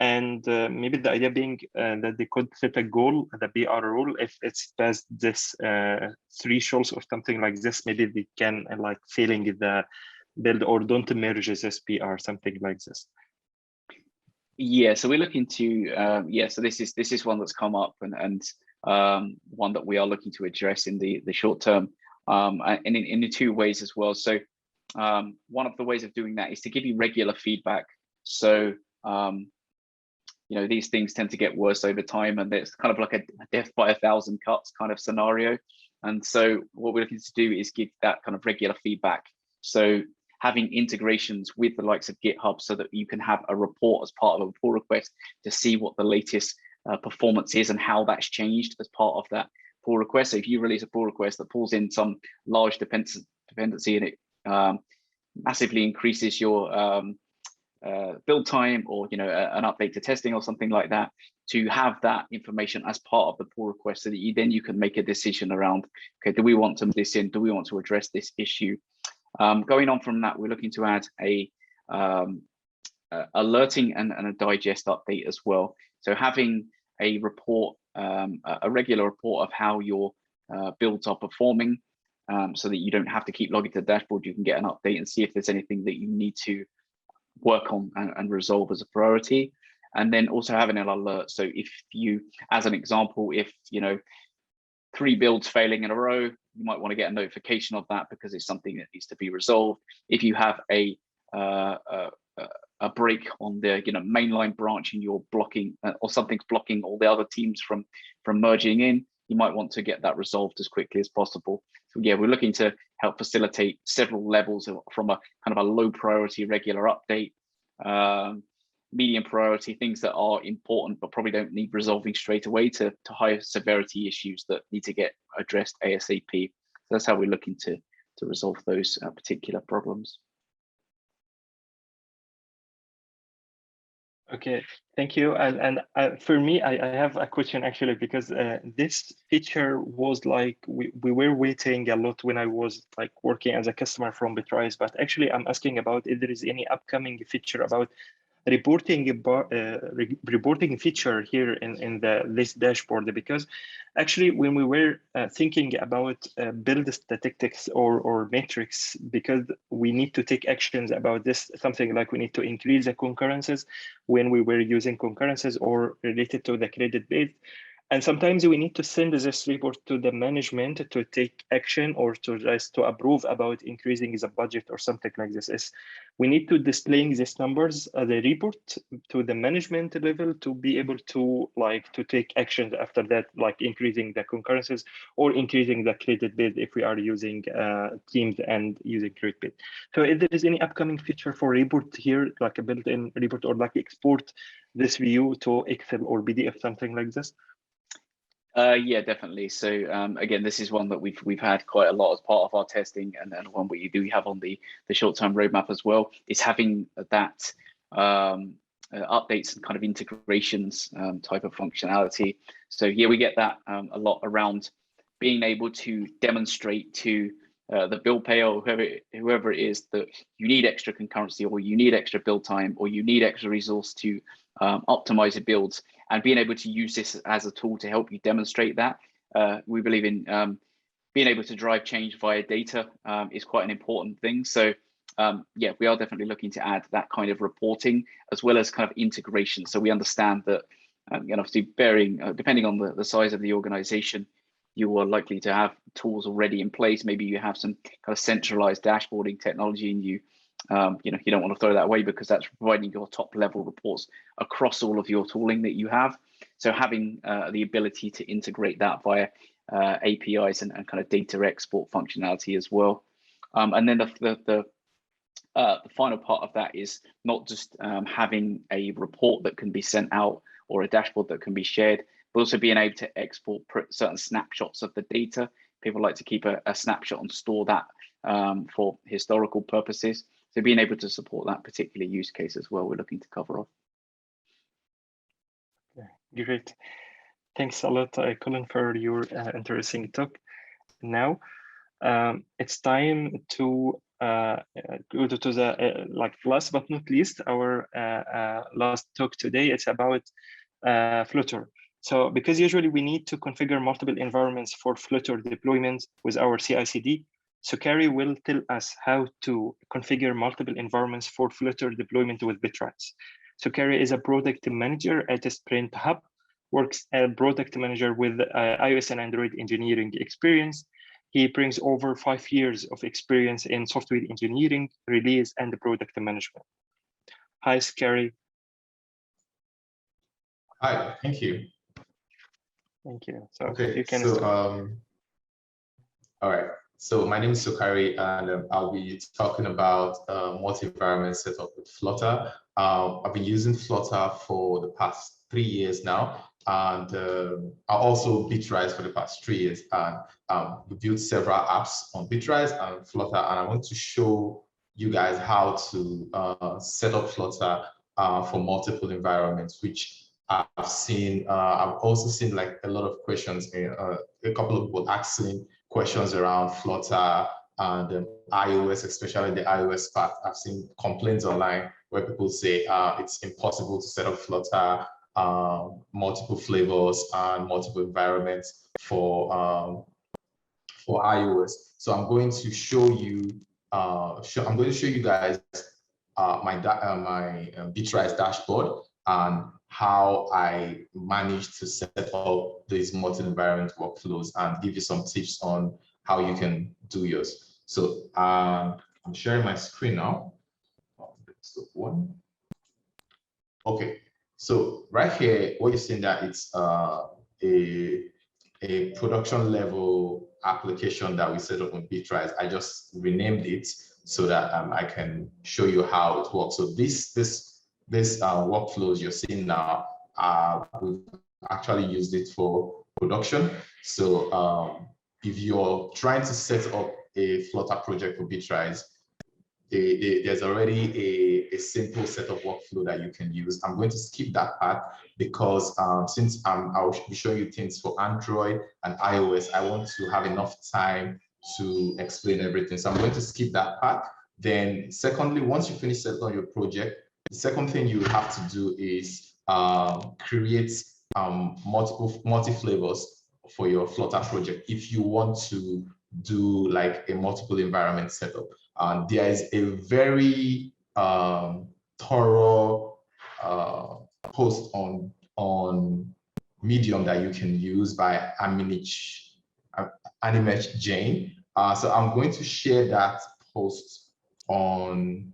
A: And maybe the idea being that they could set a goal, the BR rule, if it's past this thresholds or something like this, maybe they can like failing the build or don't merge this BR, something like this.
E: Yeah, so we're looking to so this is one that's come up and one that we are looking to address in the short term, and in the two ways as well. So one of the ways of doing that is to give you regular feedback. So you know, these things tend to get worse over time, and it's kind of like a death by 1,000 cuts kind of scenario. And so what we're looking to do is give that kind of regular feedback. So having integrations with the likes of GitHub so that you can have a report as part of a pull request to see what the latest performance is and how that's changed as part of that pull request. So if you release a pull request that pulls in some large dependency and it massively increases your build time, or an update to testing or something like that, to have that information as part of the pull request so that you can make a decision around, okay, do we want to move this in? Do we want to address this issue? Going on from that, we're looking to add a alerting and a digest update as well. So having a report, a regular report of how your builds are performing, so that you don't have to keep logging to the dashboard. You can get an update and see if there's anything that you need to work on and resolve as a priority. And then also having an alert. So if you, as an example, if 3 builds failing in a row, you might want to get a notification of that because it's something that needs to be resolved. If you have a break on the mainline branch and you're blocking, or something's blocking all the other teams from merging in, you might want to get that resolved as quickly as possible. So yeah, we're looking to help facilitate several levels from a kind of a low priority regular update, medium priority, things that are important but probably don't need resolving straight away, to higher severity issues that need to get addressed ASAP. So that's how we're looking to resolve those particular problems.
A: Okay, thank you. And for me, I have a question actually, because this feature was like, we were waiting a lot when I was like working as a customer from Bitrise, but actually I'm asking about if there is any upcoming feature about reporting feature here in this dashboard, because actually when we were thinking about build statistics or metrics, because we need to take actions about this, something like we need to increase the concurrences when we were using concurrences or related to the credit base. And sometimes we need to send this report to the management to take action or to just to approve about increasing the budget or something like this. We need to display these numbers as a report to the management level to be able to take actions after that, like increasing the concurrences or increasing the credit base if we are using teams and using credit base. So if there is any upcoming feature for report here, like a built-in report, or like export this view to Excel or PDF, something like this?
E: Yeah, definitely. So again, this is one that we've had quite a lot as part of our testing, and then one we do have on the short-term roadmap as well, is having that updates and kind of integrations type of functionality. So yeah, we get that a lot around being able to demonstrate to the bill payer or whoever it is that you need extra concurrency, or you need extra build time, or you need extra resource to optimize your builds, and being able to use this as a tool to help you demonstrate that. We believe in being able to drive change via data is quite an important thing. So yeah, we are definitely looking to add that kind of reporting as well as kind of integration. So we understand that, and obviously depending on the size of the organization, you are likely to have tools already in place. Maybe you have some kind of centralized dashboarding technology, and you don't want to throw that away because that's providing your top level reports across all of your tooling that you have. So having the ability to integrate that via APIs and kind of data export functionality as well. And then the final part of that is not just having a report that can be sent out or a dashboard that can be shared, but also being able to export certain snapshots of the data. People like to keep a snapshot and store that for historical purposes. So being able to support that particular use case as well, we're looking to cover off.
A: Great. Thanks a lot, Colin, for your interesting talk. Now, it's time to go to the like last but not least, our last talk today. It's about Flutter. So because usually we need to configure multiple environments for Flutter deployments with our CI/CD, Sokari will tell us how to configure multiple environments for Flutter deployment with Bitrise. Sokari is a product manager at Sprint Hub, works as a product manager with iOS and Android engineering experience. He brings over 5 years of experience in software engineering, release, and product management. Hi, Sokari.
F: Hi, thank you.
A: Thank you. So
F: Okay,
A: you can
F: so
A: start.
F: all right. So my name is Sokari, and I'll be talking about multi-environment setup with Flutter. I've been using Flutter for the past 3 years now, and I also Bitrise for the past 3 years. And we built several apps on Bitrise and Flutter, and I want to show you guys how to set up Flutter for multiple environments, which I've seen. I've also seen like a lot of questions, a couple of people asking questions around Flutter and iOS, especially the iOS part. I've seen complaints online where people say it's impossible to set up Flutter, multiple flavors and multiple environments for iOS. So I'm going to show you. I'm going to show you guys my Bitrise dashboard and how I managed to set up these multi-environment workflows and give you some tips on how you can do yours. So I'm sharing my screen now. Okay, so right here, what you're seeing that it's a production level application that we set up on Bitrise. I just renamed it so that I can show you how it works. So this workflows you're seeing now, we've actually used it for production. So if you're trying to set up a Flutter project for Bitrise, there's already a simple set of workflow that you can use. I'm going to skip that part because since I'll be showing you things for Android and iOS, I want to have enough time to explain everything. So I'm going to skip that part. Then secondly, once you finish setting on your project, the second thing you have to do is create multi-flavors for your Flutter project if you want to do like a multiple environment setup. There is a very thorough post on Medium that you can use by Nimish Jane. So I'm going to share that post on.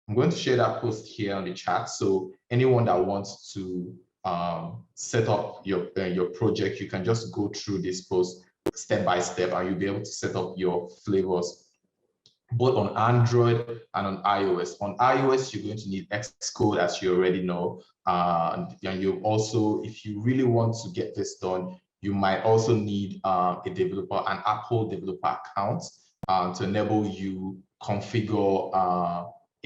F: I'm going to share that post here on the chat. So anyone that wants to set up your project, you can just go through this post step by step, and you'll be able to set up your flavors both on Android and on iOS. On iOS, you're going to need Xcode, as you already know. And you also, if you really want to get this done, you might also need an Apple developer account to enable you configure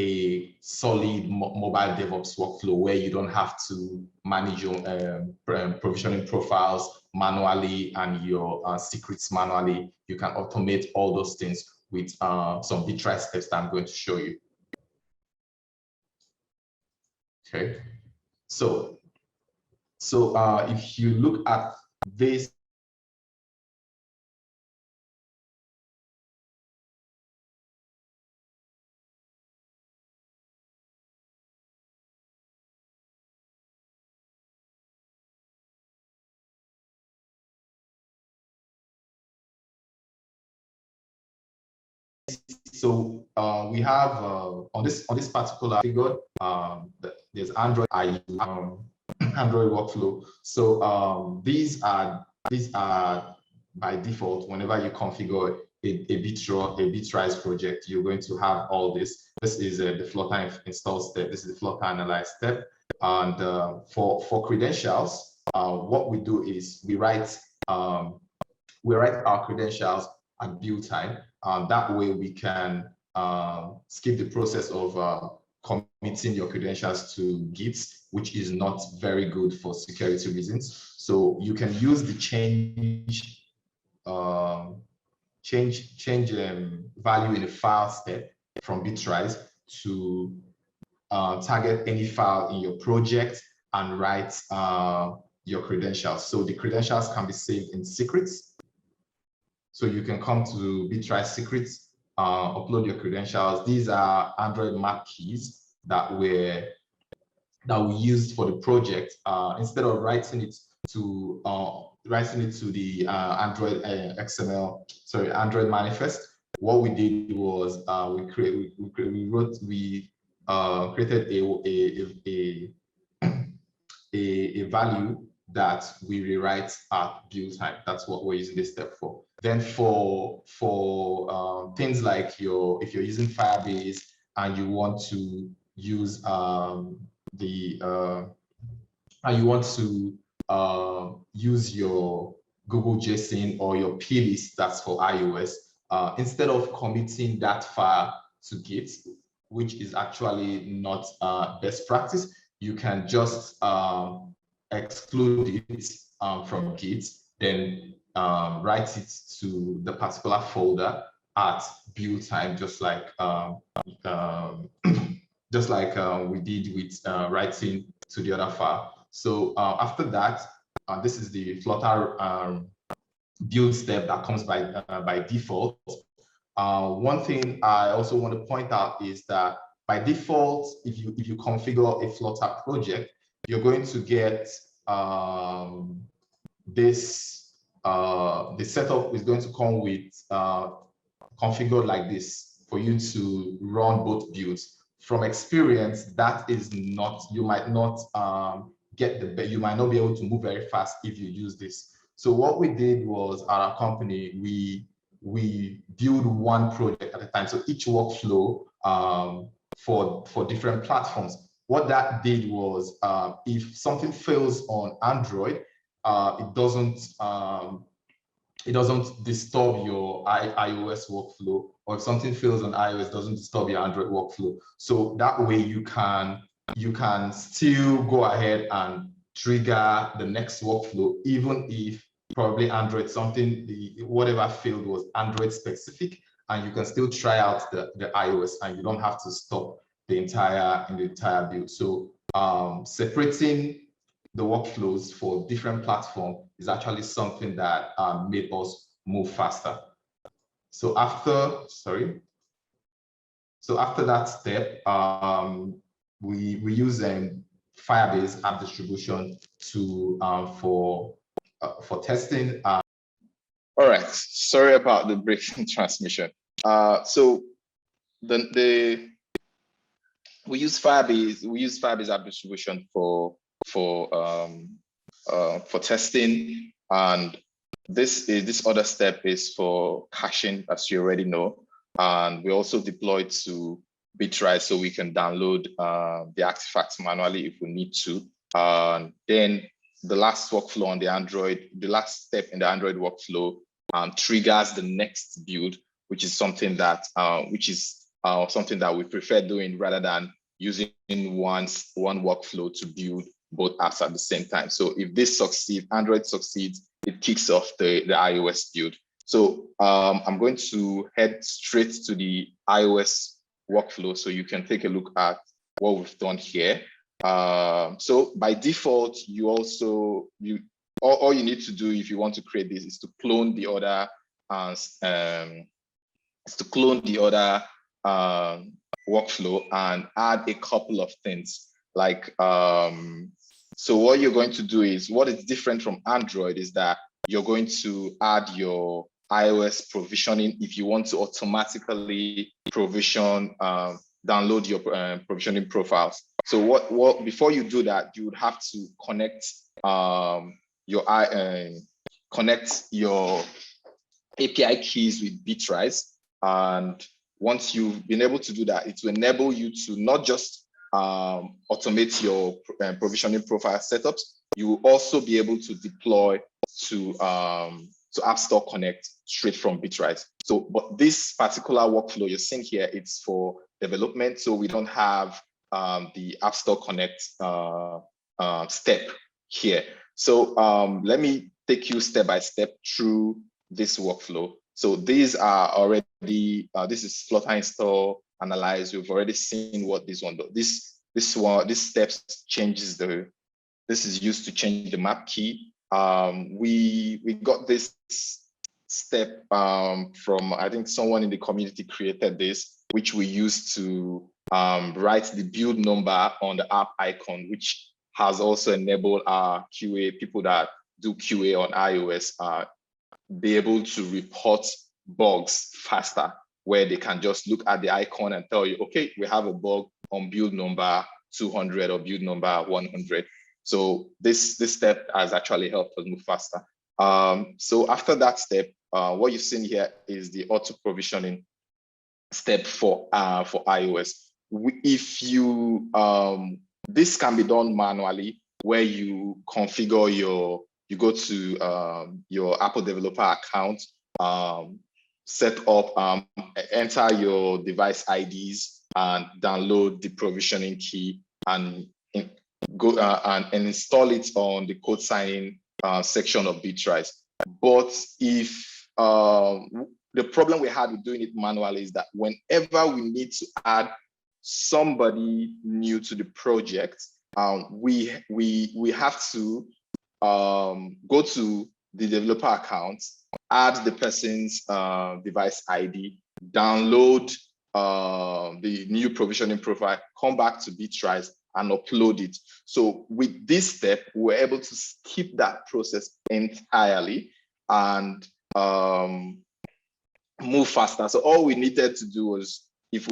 F: a solid mobile DevOps workflow where you don't have to manage your provisioning profiles manually and your secrets manually. You can automate all those things with some Bitrise steps that I'm going to show you. Okay, so if you look at this, so we have on this particular figure, there's Android, Android workflow. So these are by default. Whenever you configure a Bitrise project, you're going to have all this. This is the Flutter install step. This is the Flutter analyze step. And for credentials, what we do is we write our credentials at build time. That way we can skip the process of committing your credentials to Git, which is not very good for security reasons. So you can use the change value in the file step from Bitrise to target any file in your project and write your credentials. So the credentials can be saved in secrets. So you can come to Bitrise secrets, upload your credentials. These are Android map keys that we used for the project. Instead of writing it to the Android Android manifest, what we did was we created a value that we rewrite at build time. That's what we're using this step for. Then for things like if you're using Firebase and you want to use use your Google JSON or your plist, that's for iOS, instead of committing that file to Git, which is actually not best practice, you can just exclude it from Git, then write it to the particular folder at build time, just like we did with writing to the other file. So after that, this is the Flutter build step that comes by default. One thing I also want to point out is that by default, if you configure a Flutter project, you're going to get this. The setup is going to come with configured like this for you to run both builds. From experience, that is not, you might not you might not be able to move very fast if you use this. So what we did was, at our company, we build one project at a time. So each workflow for different platforms. What that did was, if something fails on Android, it doesn't disturb your iOS workflow, or if something fails on iOS, it doesn't disturb your Android workflow. So that way you can still go ahead and trigger the next workflow, even if probably Android, whatever failed was Android specific, and you can still try out the iOS, and you don't have to stop the entire build. So separating the workflows for different platforms is actually something that made us move faster. So after that step, we use Firebase app distribution to for testing.
G: All right, sorry about the break in transmission. So we use Firebase app distribution for testing, and this other step is for caching, as you already know. And we also deployed to Bitrise so we can download the artifacts manually if we need to. Then the last workflow on the Android, the last step in the Android workflow triggers the next build, which is something that we prefer doing rather than using one workflow to build both apps at the same time. So if this succeeds, Android succeeds, it kicks off the iOS build. So I'm going to head straight to the iOS workflow so you can take a look at what we've done here. So by default, all you need to do if you want to create this is to clone the other workflow and add a couple of things. Like so what you're going to do is, what is different from Android is that you're going to add your iOS provisioning if you want to automatically provision, download your provisioning profiles. So what before you do that, you would have to connect your API keys with Bitrise. And once you've been able to do that, it will enable you to not just automate your provisioning profile setups, you will also be able to deploy to App Store Connect straight from Bitrise. So, but this particular workflow you're seeing here, it's for development, so we don't have the App Store Connect step here. So let me take you step by step through this workflow. So these are already, this is Flutter install, analyze. We've already seen what this one does. This steps changes this is used to change the map key. We got this step from, I think someone in the community created this, which we use to write the build number on the app icon, which has also enabled our QA, people that do QA on iOS, be able to report bugs faster, where they can just look at the icon and tell you, okay, we have a bug on build number 200 or build number 100. So this step has actually helped us move faster. So after that step, what you've seen here is the auto provisioning step for iOS. If you this can be done manually, where you configure you go to your Apple developer account, set up, enter your device IDs and download the provisioning key and go and install it on the code signing section of Bitrise. But if the problem we had with doing it manually is that whenever we need to add somebody new to the project, we have to go to the developer account, add the person's device ID, download the new provisioning profile, come back to Bitrise and upload it. So with this step, we're able to skip that process entirely and move faster. So all we needed to do was, if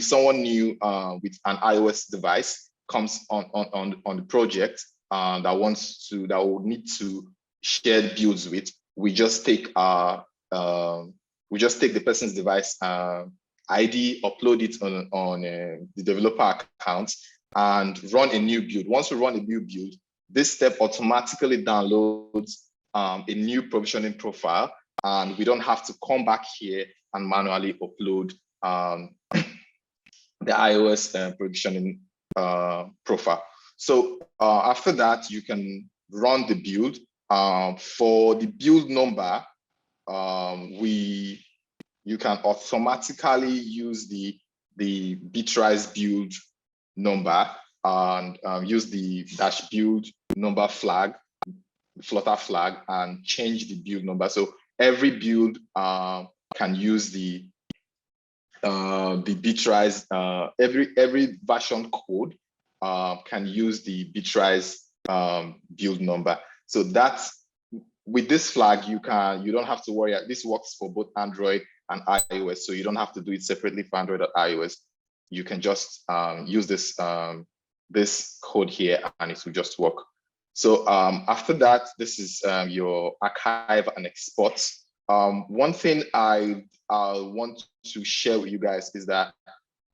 G: someone new with an iOS device comes on the project that would need to share builds with, we just take the person's device ID, upload it on the developer account, and run a new build. Once we run a new build, this step automatically downloads a new provisioning profile, and we don't have to come back here and manually upload the iOS provisioning profile. So after that, you can run the build. For the build number, you can automatically use the Bitrise build number and use the dash build number flag, Flutter flag, and change the build number. So every build can use the Bitrise, every version code can use the Bitrise build number. So that's, with this flag, you don't have to worry. This works for both Android and iOS, so you don't have to do it separately for Android or iOS. You can just use this this code here, and it will just work. So after that, this is your archive and export. One thing I want to share with you guys is that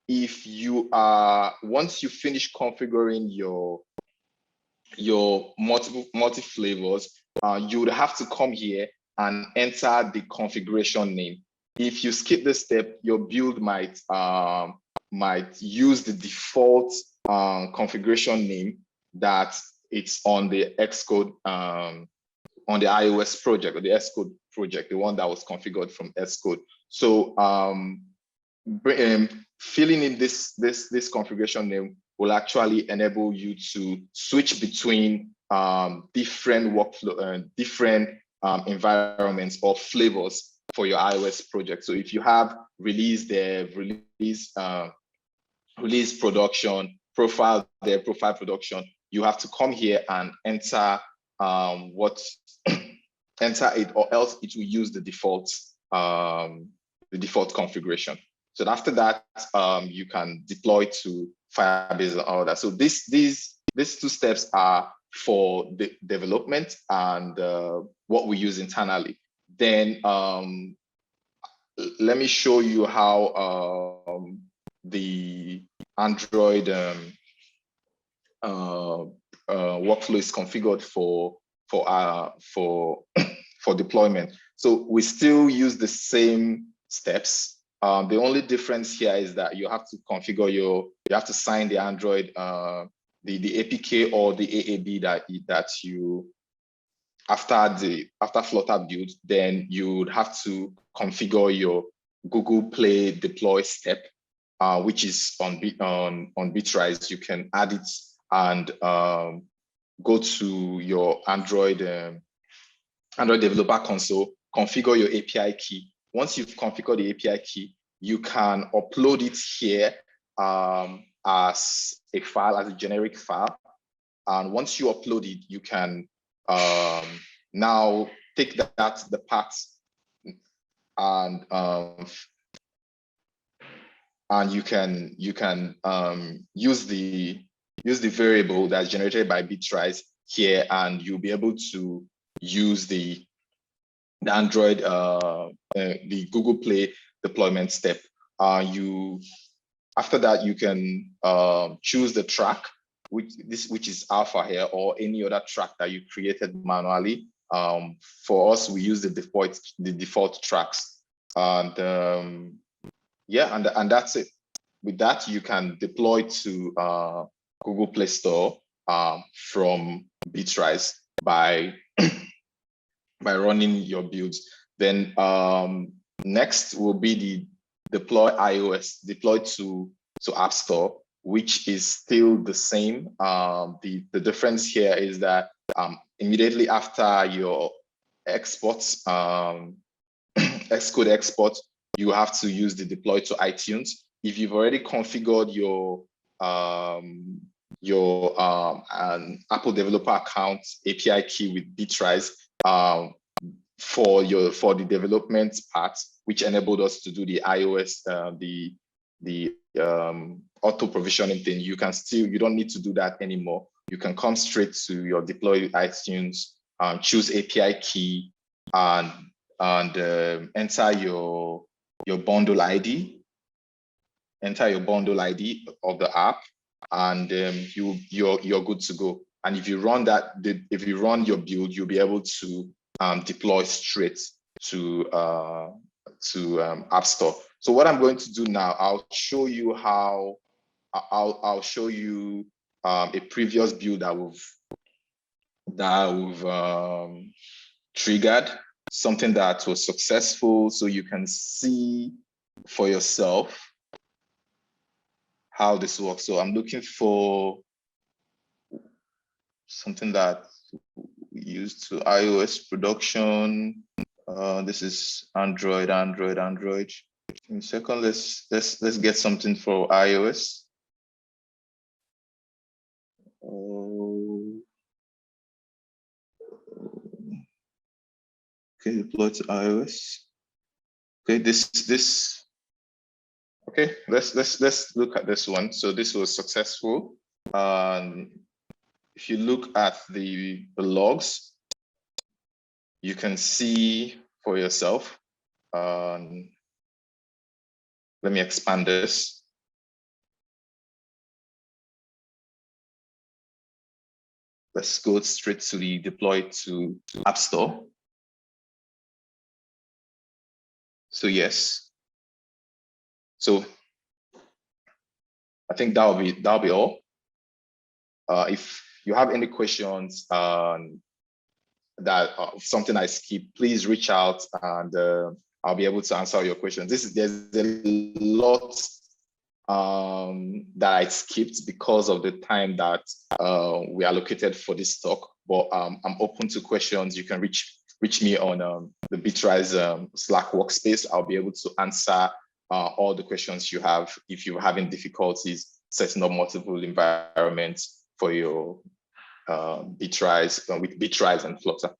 G: if you once you finish configuring your multi flavors, you would have to come here and enter the configuration name. If you skip this step, your build might use the default configuration name that it's on the Xcode on the iOS project, or the Xcode project, the one that was configured from Xcode. So filling in this configuration name will actually enable you to switch between different workflow, different environments or flavors for your iOS project. So if you have release dev, release production, profile dev, profile production, you have to come here and enter enter it, or else it will use the default configuration. So after that, you can deploy to Firebase and all that. So these two steps are for the development and what we use internally. Then let me show you how the Android workflow is configured for deployment. So we still use the same steps. The only difference here is that you have to configure you have to sign the Android, the APK or the AAB that after Flutter build, then you would have to configure your Google Play deploy step, which is on Bitrise. You can add it and go to your Android developer console, configure your API key. Once you've configured the API key, you can upload it here as a file, as a generic file. And once you upload it, you can now take the path and you can use the variable that's generated by Bitrise here, and you'll be able to use the Android the Google Play deployment step. After that, you can choose the track, which is alpha here, or any other track that you created manually. For us, we use the default tracks, and yeah, and that's it. With that, you can deploy to Google Play Store from Bitrise by running your builds. Then next will be the deploy iOS, deploy to App Store, which is still the same. The difference here is that immediately after your exports, Xcode export, you have to use the deploy to iTunes. If you've already configured your Apple developer account API key with Bitrise for the development part, which enabled us to do the iOS, the auto provisioning thing, you don't need to do that anymore. You can come straight to your deploy iTunes, choose API key, and enter your bundle ID. Enter your bundle ID of the app, and you're good to go. And if you run your build, you'll be able to deploy straight to App Store. So what I'm going to do now, I'll show you how I'll show you a previous build that we've triggered, something that was successful, so you can see for yourself how this works. So I'm looking for something that we use to iOS production. This is Android. In a second, let's get something for iOS. Okay, deploy to iOS. Okay, this. Okay, let's look at this one. So this was successful. If you look at the logs, you can see for yourself. Let me expand this. Let's go straight to the deploy to App Store. So yes. So I think that'll be all. If you have any questions that something I skipped, please reach out, and I'll be able to answer your questions. There's a lot that I skipped because of the time that we allocated for this talk, but I'm open to questions. You can reach me on the Bitrise Slack workspace. I'll be able to answer all the questions you have if you're having difficulties setting up multiple environments for your Bitrise with Bitrise and Flutter.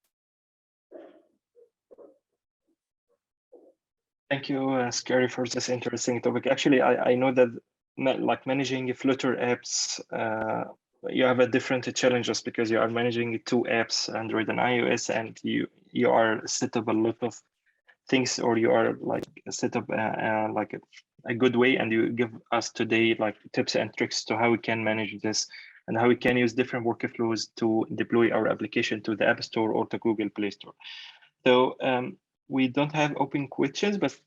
A: Thank you, Sokari, for this interesting topic. Actually, I know that like managing Flutter apps, you have a different challenges because you are managing two apps, Android and iOS, and you are set up a lot of things, or you are like set up like a good way, and you give us today like tips and tricks to how we can manage this and how we can use different workflows to deploy our application to the App Store or the Google Play Store. So we don't have open questions, but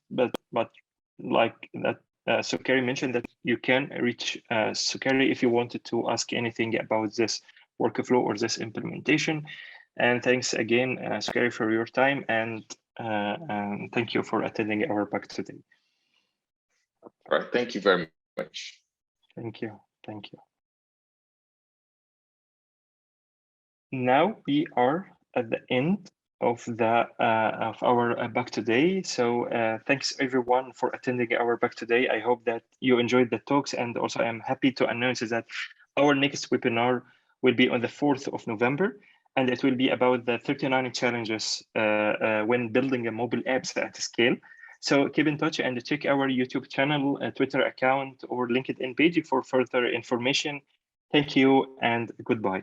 A: like that, Sokari mentioned that you can reach Sokari if you wanted to ask anything about this workflow or this implementation. And thanks again, Sokari, for your time, and thank you for attending our bug today.
G: All right, thank you very much.
A: Thank you. Thank you. Now we are at the end of our bug today. So thanks everyone for attending our bug today. I hope that you enjoyed the talks, and also I'm happy to announce that our next webinar will be on the 4th of November, and it will be about the 39 challenges when building a mobile apps at scale. So keep in touch and check our YouTube channel, Twitter account, or LinkedIn page for further information. Thank you and goodbye.